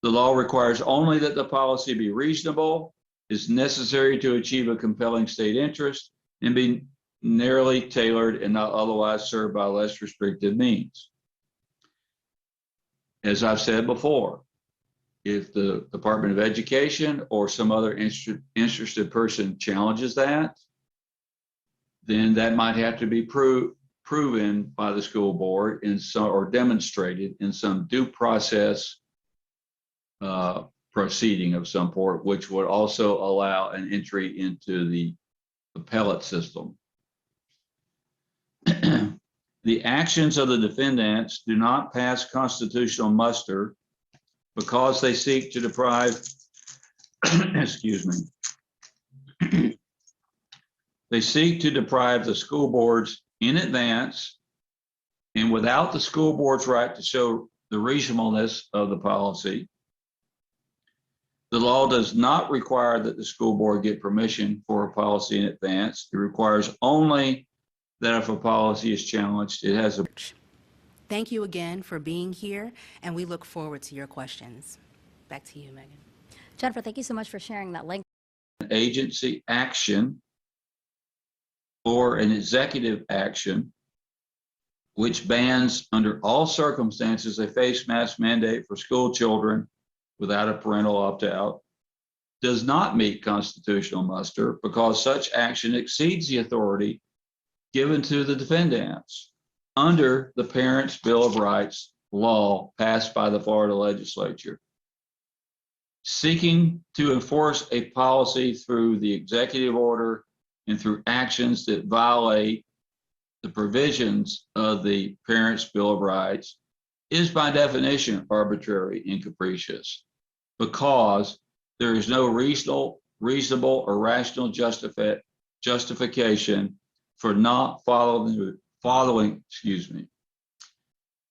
The law requires only that the policy be reasonable, is necessary to achieve a compelling state interest, and be narrowly tailored and not otherwise served by less restrictive means. As I've said before, if the Department of Education or some other interested person challenges that, then that might have to be proven by the school board or demonstrated in some due process proceeding of some sort, which would also allow an entry into the appellate system. The actions of the defendants do not pass constitutional muster because they seek to deprive, excuse me, They seek to deprive the school boards in advance and without the school board's right to show the reasonableness of the policy. The law does not require that the school board get permission for a policy in advance. It requires only that if a policy is challenged, it has a. Thank you again for being here, and we look forward to your questions. Back to you, Megan. Jennifer, thank you so much for sharing that link. Agency action or an executive action which bans under all circumstances a face mask mandate for school children without a parental opt-out does not meet constitutional muster because such action exceeds the authority given to the defendants under the Parents' Bill of Rights law passed by the Florida legislature. Seeking to enforce a policy through the executive order and through actions that violate the provisions of the Parents' Bill of Rights is by definition arbitrary and capricious because there is no reasonable or rational justification for not following,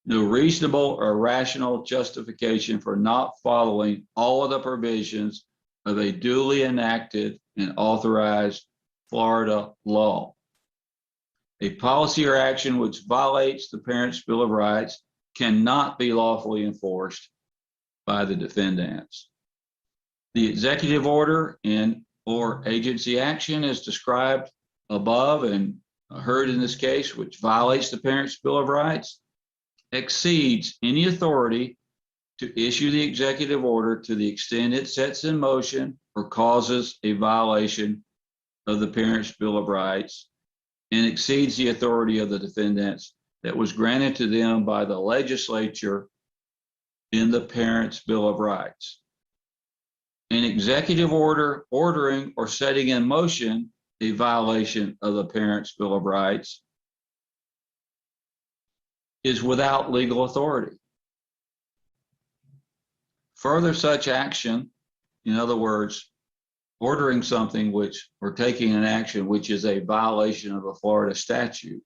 no reasonable or rational justification for not following all of the provisions of a duly enacted and authorized Florida law. A policy or action which violates the Parents' Bill of Rights cannot be lawfully enforced by the defendants. The executive order and or agency action as described above and heard in this case, which violates the Parents' Bill of Rights, exceeds any authority to issue the executive order to the extent it sets in motion or causes a violation of the Parents' Bill of Rights and exceeds the authority of the defendants that was granted to them by the legislature in the Parents' Bill of Rights. An executive order ordering or setting in motion a violation of the Parents' Bill of Rights is without legal authority. Further such action, in other words, ordering something which, or taking an action which is a violation of a Florida statute,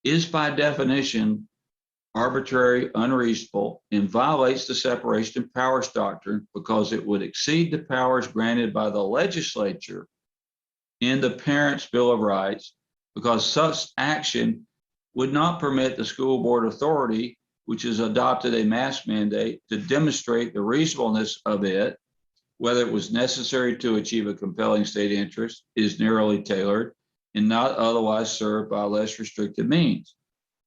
is by definition arbitrary, unreasonable, and violates the separation of powers doctrine because it would exceed the powers granted by the legislature in the Parents' Bill of Rights because such action would not permit the school board authority, which has adopted a mask mandate, to demonstrate the reasonableness of it, whether it was necessary to achieve a compelling state interest, is narrowly tailored, and not otherwise served by less restrictive means,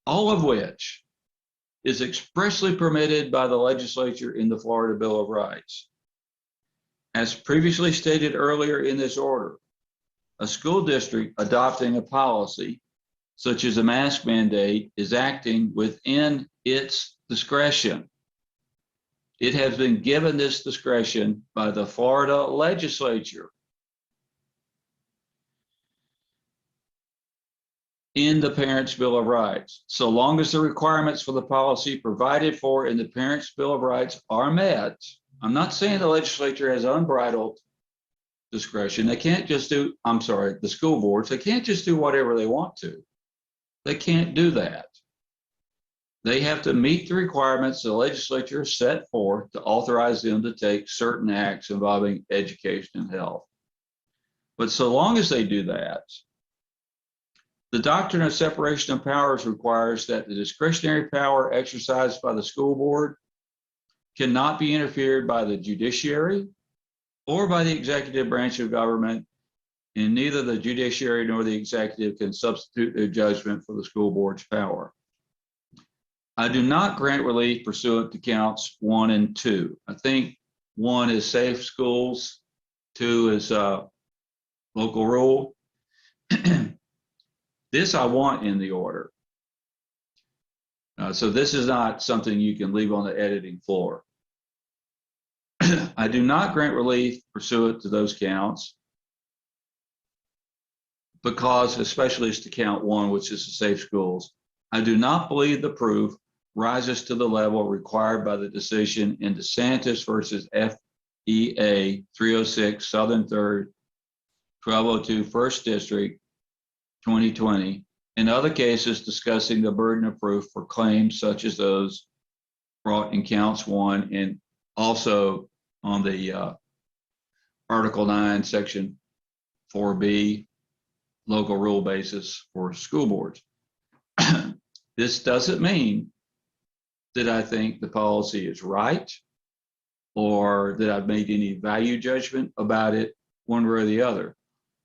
all of which is expressly permitted by the legislature in the Florida Bill of Rights. As previously stated earlier in this order, a school district adopting a policy such as a mask mandate is acting within its discretion. It has been given this discretion by the Florida legislature in the Parents' Bill of Rights. So long as the requirements for the policy provided for in the Parents' Bill of Rights are met, I'm not saying the legislature has unbridled discretion. They can't just do, the school boards, they can't just do whatever they want to. They can't do that. They have to meet the requirements the legislature set forth to authorize them to take certain acts involving education and health. But so long as they do that, the doctrine of separation of powers requires that the discretionary power exercised by the school board cannot be interfered by the judiciary or by the executive branch of government, and neither the judiciary nor the executive can substitute their judgment for the school board's power. I do not grant relief pursuant to counts 1 and 2. I think 1 is safe schools, 2 is local rule. This I want in the order. So this is not something you can leave on the editing floor. I do not grant relief pursuant to those counts because, especially as to count 1, which is the safe schools, I do not believe the proof rises to the level required by the decision in DeSantis versus FEA 306 Southern 3rd 1202 1st District 2020, and other cases discussing the burden of proof for claims such as those brought in counts 1 and also on the Article 9, Section 4B, local rule basis for school boards. This doesn't mean that I think the policy is right or that I've made any value judgment about it one way or the other.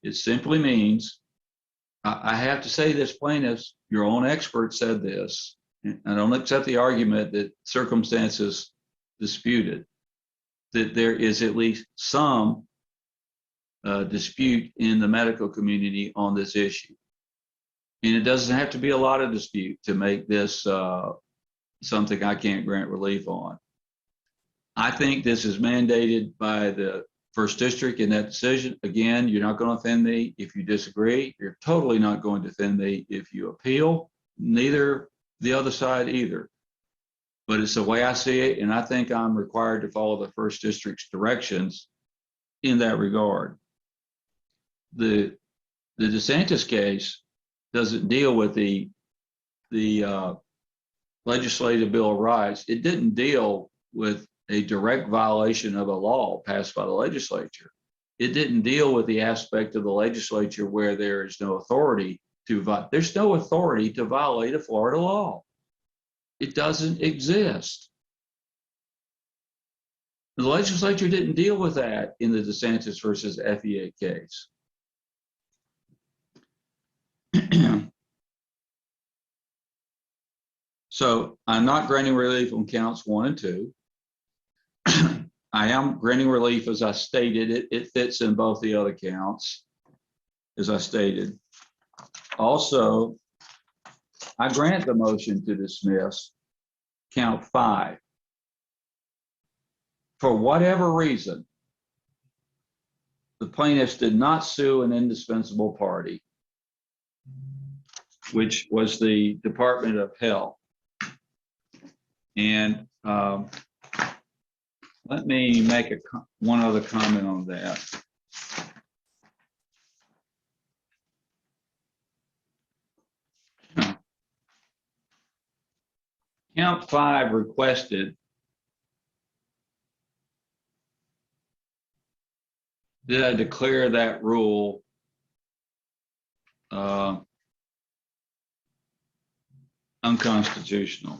It simply means, I have to say this, plaintiffs, your own expert said this. I don't accept the argument that circumstances disputed, that there is at least some dispute in the medical community on this issue. And it doesn't have to be a lot of dispute to make this something I can't grant relief on. I think this is mandated by the First District in that decision. Again, you're not going to offend me if you disagree. You're totally not going to offend me if you appeal. Neither the other side either. But it's the way I see it, and I think I'm required to follow the First District's directions in that regard. The DeSantis case doesn't deal with the legislative Bill of Rights. It didn't deal with a direct violation of a law passed by the legislature. It didn't deal with the aspect of the legislature where there is no authority to there's no authority to violate a Florida law. It doesn't exist. The legislature didn't deal with that in the DeSantis versus FEA case. So I'm not granting relief on counts 1 and 2. I am granting relief as I stated. It fits in both the other counts, as I stated. Also, I grant the motion to dismiss count 5. For whatever reason, the plaintiffs did not sue an indispensable party, which was the Department of Health. And let me make one other comment on that. Count 5 requested that I declare that rule unconstitutional.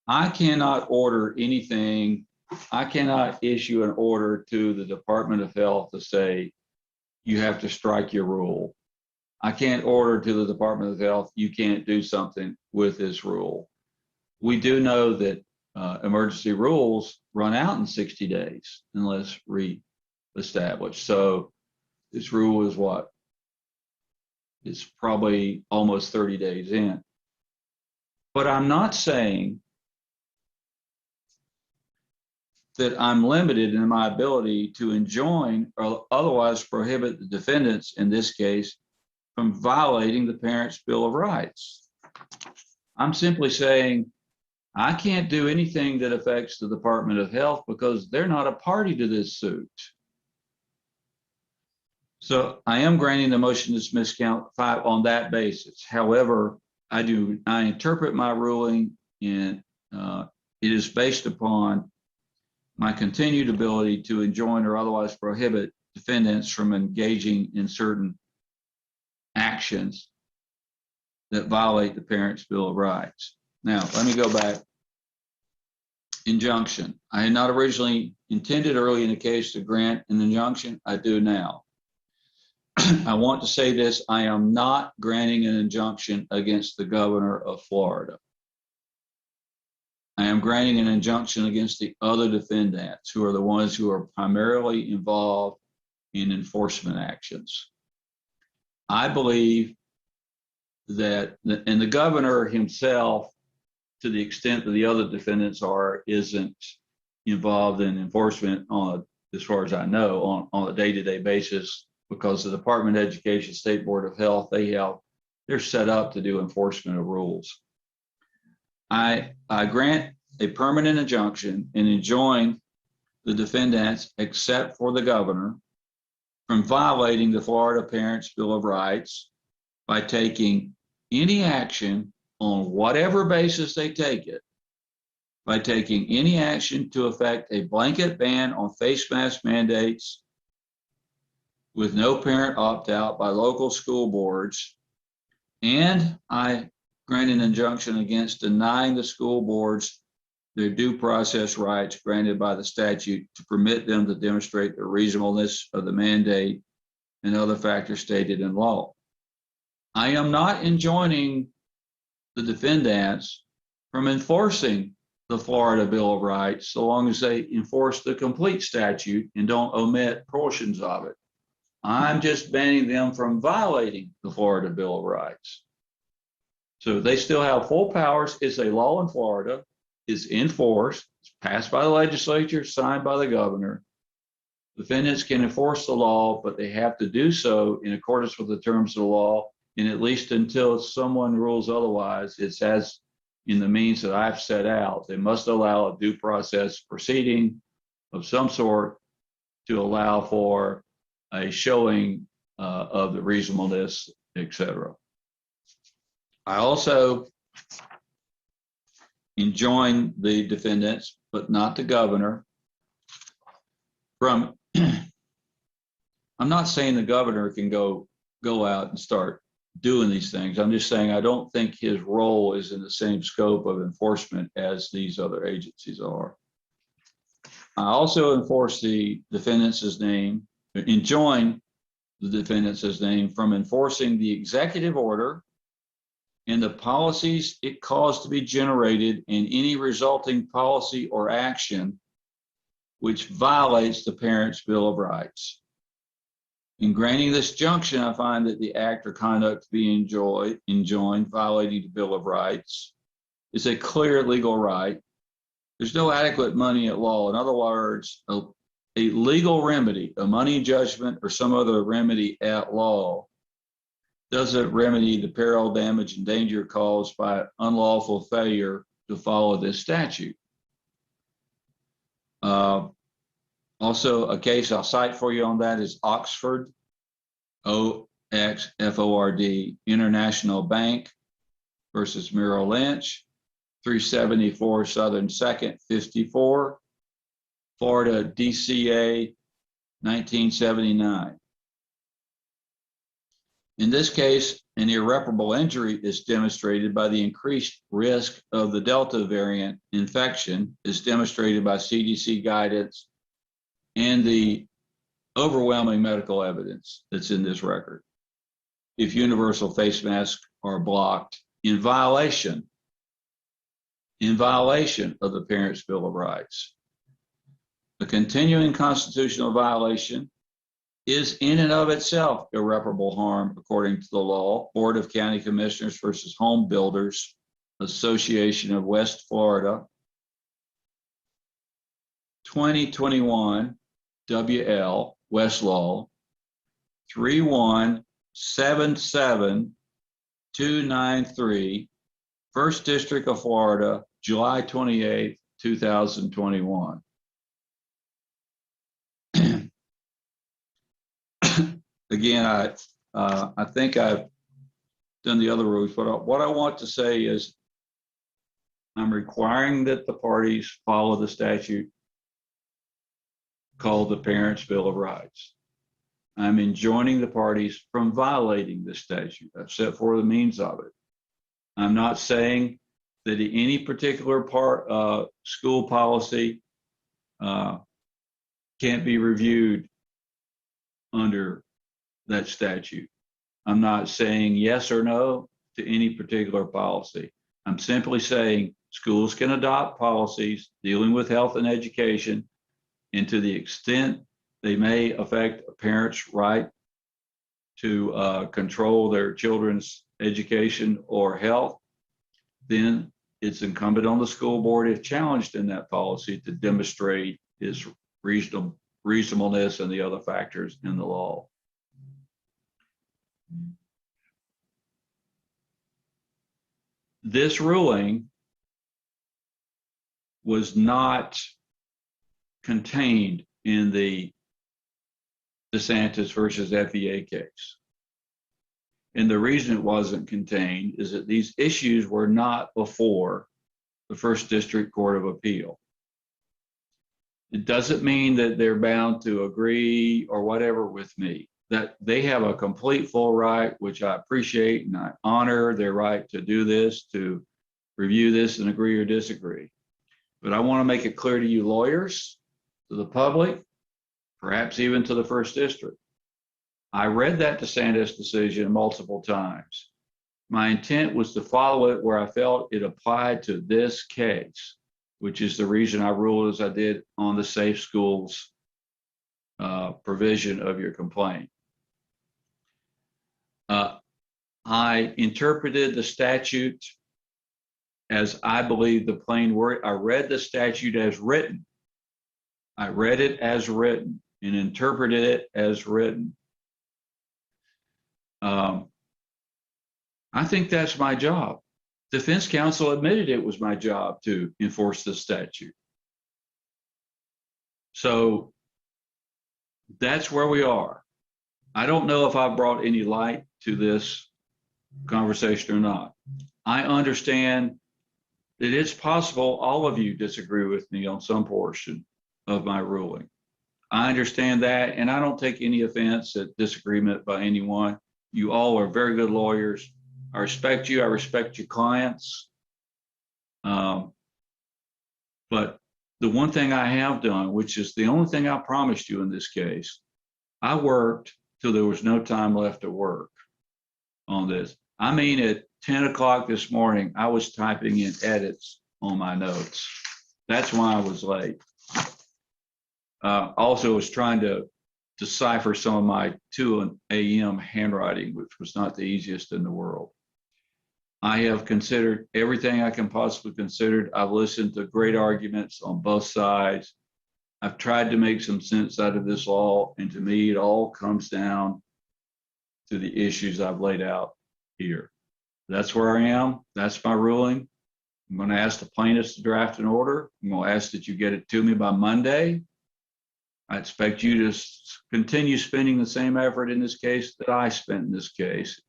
I cannot order anything. I cannot issue an order to the Department of Health to say, you have to strike your rule. I can't order to the Department of Health, you can't do something with this rule. We do know that emergency rules run out in 60 days unless re-established. So this rule is what? It's probably almost 30 days in. But I'm not saying that I'm limited in my ability to enjoin or otherwise prohibit the defendants, in this case, from violating the Parents' Bill of Rights. I'm simply saying I can't do anything that affects the Department of Health because they're not a party to this suit. So I am granting the motion to dismiss count 5 on that basis. However, I interpret my ruling, and it is based upon my continued ability to enjoin or otherwise prohibit defendants from engaging in certain actions that violate the Parents' Bill of Rights. Now, let me go back. Injunction. I had not originally intended early in the case to grant an injunction. I do now. I want to say this, I am not granting an injunction against the governor of Florida. I am granting an injunction against the other defendants who are the ones who are primarily involved in enforcement actions. I believe that, and the governor himself, to the extent that the other defendants are, isn't involved in enforcement on, as far as I know, on a day-to-day basis, because the Department of Education, State Board of Health, they're set up to do enforcement of rules. I grant a permanent injunction and enjoin the defendants, except for the governor, from violating the Florida Parents' Bill of Rights by taking any action on whatever basis they take it, by taking any action to effect a blanket ban on face mask mandates with no parent opt-out by local school boards, and I grant an injunction against denying the school boards their due process rights granted by the statute to permit them to demonstrate the reasonableness of the mandate and other factors stated in law. I am not enjoining the defendants from enforcing the Florida Bill of Rights so long as they enforce the complete statute and don't omit portions of it. I'm just banning them from violating the Florida Bill of Rights. So they still have full powers. It's a law in Florida. It's enforced. It's passed by the legislature, signed by the governor. Defendants can enforce the law, but they have to do so in accordance with the terms of the law, and at least until someone rules otherwise, it's as in the means that I've set out. They must allow a due process proceeding of some sort to allow for a showing of the reasonableness, etc. I also enjoin the defendants, but not the governor, from, I'm not saying the governor can go out and start doing these things. I'm just saying I don't think his role is in the same scope of enforcement as these other agencies are. I also enforce the defendant's name, enjoin the defendant's name from enforcing the executive order and the policies it caused to be generated and any resulting policy or action which violates the Parents' Bill of Rights. In granting this injunction, I find that the act or conduct to be enjoined violating the Bill of Rights is a clear legal right. There's no adequate money at law. In other words, a legal remedy, a money judgment, or some other remedy at law doesn't remedy the peril, damage, and danger caused by unlawful failure to follow this statute. Also, a case I'll cite for you on that is Oxford, OXFORD, International Bank versus Merrill Lynch, 374 Southern 2nd, 54, Florida DCA, 1979. In this case, an irreparable injury is demonstrated by the increased risk of the Delta variant infection, as demonstrated by CDC guidance and the overwhelming medical evidence that's in this record. If universal face masks are blocked in violation of the Parents' Bill of Rights. A continuing constitutional violation is in and of itself irreparable harm according to the law. Board of County Commissioners versus Home Builders Association of West Florida, 2021 WL Westlaw 3177293, First District of Florida, July 28, 2021. Again, I think I've done the other rules, but what I want to say is I'm requiring that the parties follow the statute called the Parents' Bill of Rights. I'm enjoining the parties from violating the statute. I've set forth the means of it. I'm not saying that any particular school policy can't be reviewed under that statute. I'm not saying yes or no to any particular policy. I'm simply saying schools can adopt policies dealing with health and education, and to the extent they may affect a parent's right to control their children's education or health, then it's incumbent on the school board, if challenged in that policy, to demonstrate its reasonableness and the other factors in the law. This ruling was not contained in the DeSantis versus FEA case. And the reason it wasn't contained is that these issues were not before the First District Court of Appeal. It doesn't mean that they're bound to agree or whatever with me, that they have a complete full right, which I appreciate and I honor their right to do this, to review this and agree or disagree. But I want to make it clear to you lawyers, to the public, perhaps even to the First District. I read that DeSantis decision multiple times. My intent was to follow it where I felt it applied to this case, which is the reason I ruled as I did on the safe schools provision of your complaint. I interpreted the statute as I believe the plain word. I read the statute as written. I read it as written and interpreted it as written. I think that's my job. Defense counsel admitted it was my job to enforce the statute. So that's where we are. I don't know if I brought any light to this conversation or not. I understand that it's possible all of you disagree with me on some portion of my ruling. I understand that, and I don't take any offense at disagreement by anyone. You all are very good lawyers. I respect you. I respect your clients. But the one thing I have done, which is the only thing I promised you in this case, I worked till there was no time left to work on this. I mean, at 10 o'clock this morning, I was typing in edits on my notes. That's why I was late. Also was trying to decipher some of my 2 a.m. handwriting, which was not the easiest in the world. I have considered everything I can possibly consider. I've listened to great arguments on both sides. I've tried to make some sense out of this law, and to me, it all comes down to the issues I've laid out here. That's where I am. That's my ruling. I'm going to ask the plaintiffs to draft an order. I'm going to ask that you get it to me by Monday. I expect you to continue spending the same effort in this case that I spent in this case.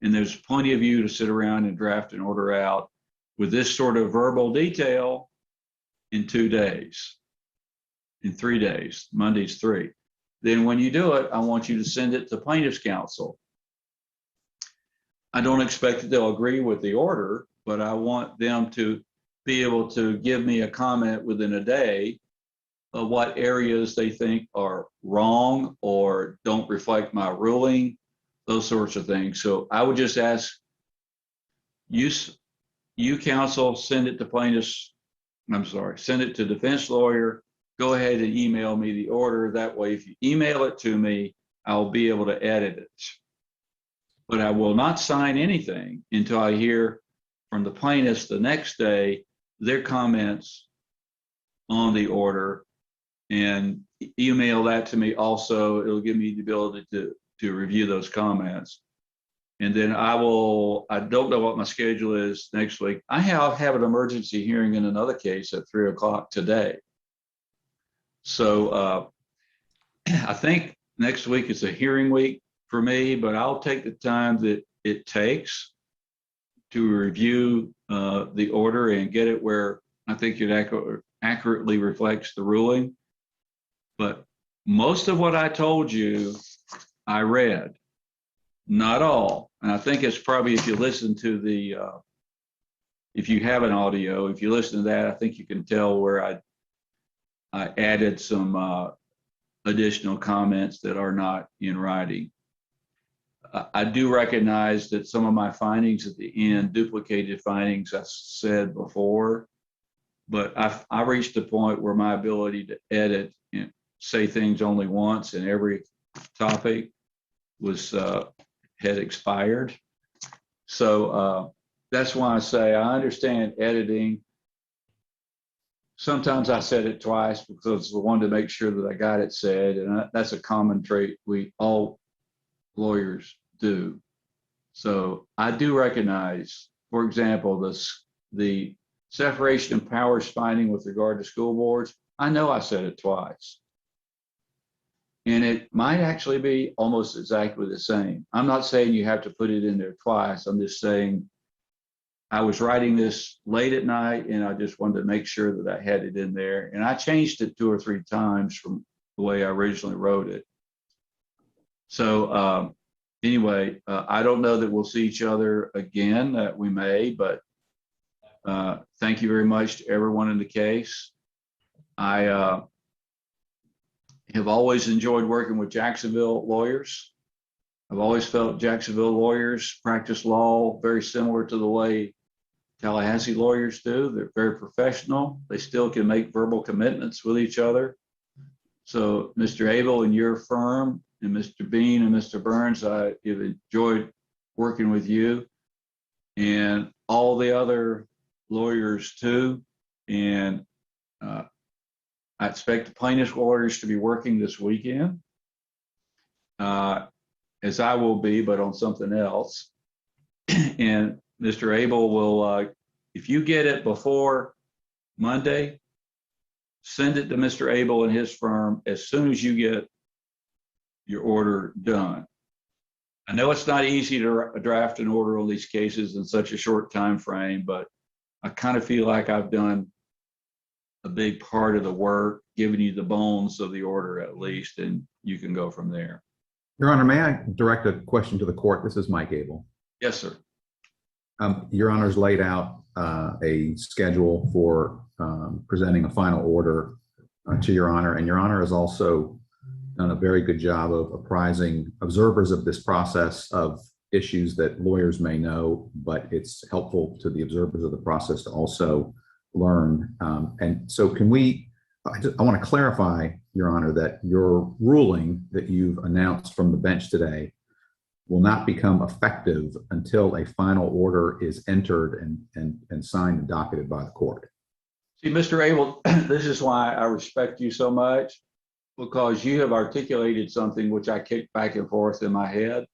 And there's plenty of you to sit around and draft an order out with this sort of verbal detail in 2 days, in 3 days. Monday's 3. Then when you do it, I want you to send it to plaintiff's counsel. I don't expect that they'll agree with the order, but I want them to be able to give me a comment within a day of what areas they think are wrong or don't reflect my ruling, those sorts of things. So I would just ask you counsel, send it to send it to defense lawyer, go ahead and email me the order. That way, if you email it to me, I'll be able to edit it. But I will not sign anything until I hear from the plaintiffs the next day, their comments on the order, and email that to me also. It'll give me the ability to review those comments. And then I don't know what my schedule is next week. I have an emergency hearing in another case at 3 o'clock today. So I think next week is a hearing week for me, but I'll take the time that it takes to review the order and get it where I think it accurately reflects the ruling. But most of what I told you, I read, not all. And I think it's probably, if you listen to if you have an audio, if you listen to that, I think you can tell where I added some additional comments that are not in writing. I do recognize that some of my findings at the end duplicated findings I said before, but I reached a point where my ability to edit and say things only once in every topic had expired. So that's why I say I understand editing. Sometimes I said it twice because I wanted to make sure that I got it said, and that's a common trait we all lawyers do. So I do recognize, for example, the separation of powers finding with regard to school boards. I know I said it twice. And it might actually be almost exactly the same. I'm not saying you have to put it in there twice. I'm just saying I was writing this late at night and I just wanted to make sure that I had it in there. And I changed it 2 or 3 times from the way I originally wrote it. So anyway, I don't know that we'll see each other again. We may, but thank you very much to everyone in the case. I have always enjoyed working with Jacksonville lawyers. I've always felt Jacksonville lawyers practice law very similar to the way Tallahassee lawyers do. They're very professional. They still can make verbal commitments with each other. So Mr. Abel and your firm and Mr. Bean and Mr. Burns, I have enjoyed working with you and all the other lawyers too. And I expect the plaintiff's lawyers to be working this weekend, as I will be, but on something else. And Mr. Abel will, if you get it before Monday, send it to Mr. Abel and his firm as soon as you get your order done. I know it's not easy to draft an order on these cases in such a short time frame, but I kind of feel like I've done a big part of the work, giving you the bones of the order at least, and you can go from there. Your Honor, may I direct a question to the court? This is Mike Abel. Yes, sir. Your Honor's laid out a schedule for presenting a final order to Your Honor, and Your Honor has also done a very good job of apprising observers of this process of issues that lawyers may know, but it's helpful to the observers of the process to also learn. And so can we, I want to clarify, Your Honor, that your ruling that you've announced from the bench today will not become effective until a final order is entered and signed and docketed by the court. See, Mr. Abel, this is why I respect you so much, because you have articulated something which I kicked back and forth in my head.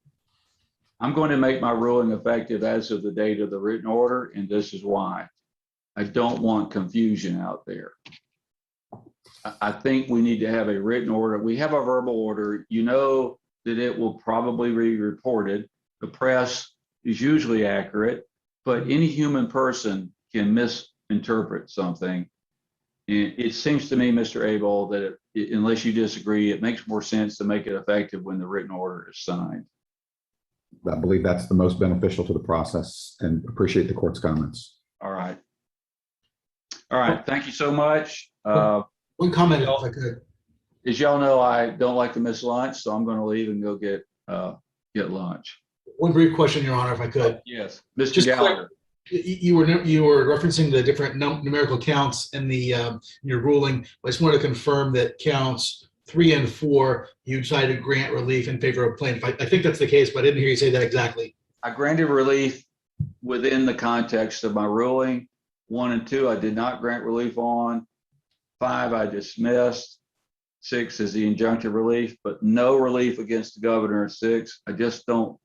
I'm going to make my ruling effective as of the date of the written order, and this is why. I don't want confusion out there. I think we need to have a written order. We have a verbal order. You know that it will probably be reported. The press is usually accurate, but any human person can misinterpret something. And it seems to me, Mr. Abel, that unless you disagree, it makes more sense to make it effective when the written order is signed. I believe that's the most beneficial to the process, and appreciate the court's comments. All right. All right. Thank you so much. One comment, if I could. As y'all know, I don't like to miss lunch, so I'm going to leave and go get lunch. One brief question, Your Honor, if I could. Yes, Mr. Just Gallagher. You were referencing the different numerical counts in your ruling. I just wanted to confirm that counts 3 and 4, you decided to grant relief in favor of plaintiff. I think that's the case, but I didn't hear you say that exactly. I granted relief within the context of my ruling. 1 and 2, I did not grant relief on. 5, I dismissed. 6 is the injunctive relief, but no relief against the governor of 6. I just don't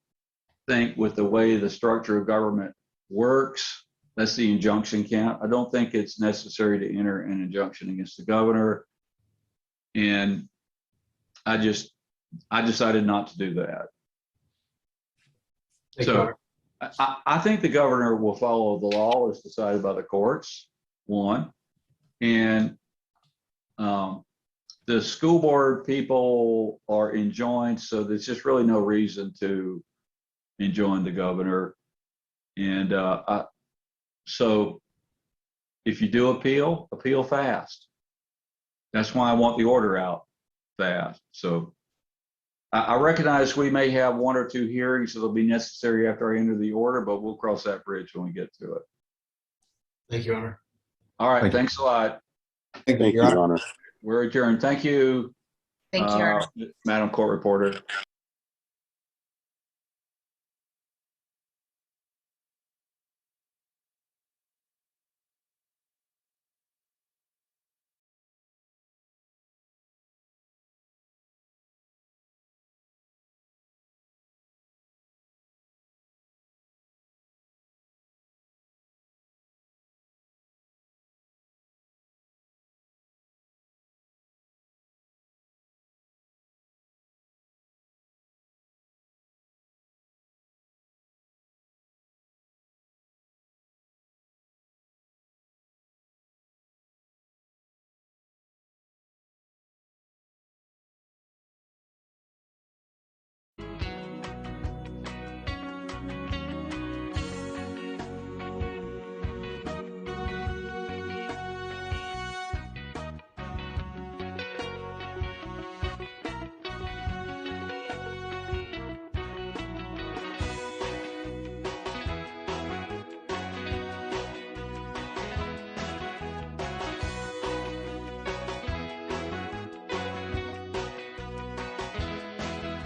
think with the way the structure of government works, that's the injunction count. I don't think it's necessary to enter an injunction against the governor. And I decided not to do that. So I think the governor will follow the law as decided by the courts, 1. And the school board people are enjoined, so there's just really no reason to enjoin the governor. And so if you do appeal fast. That's why I want the order out fast. So I recognize we may have 1 or 2 hearings that'll be necessary after I enter the order, but we'll cross that bridge when we get to it. Thank you, Your Honor. All right, thanks a lot. Thank you, Your Honor. We're adjourned. Thank you. Thank you, Your Honor. Madam Court Reporter.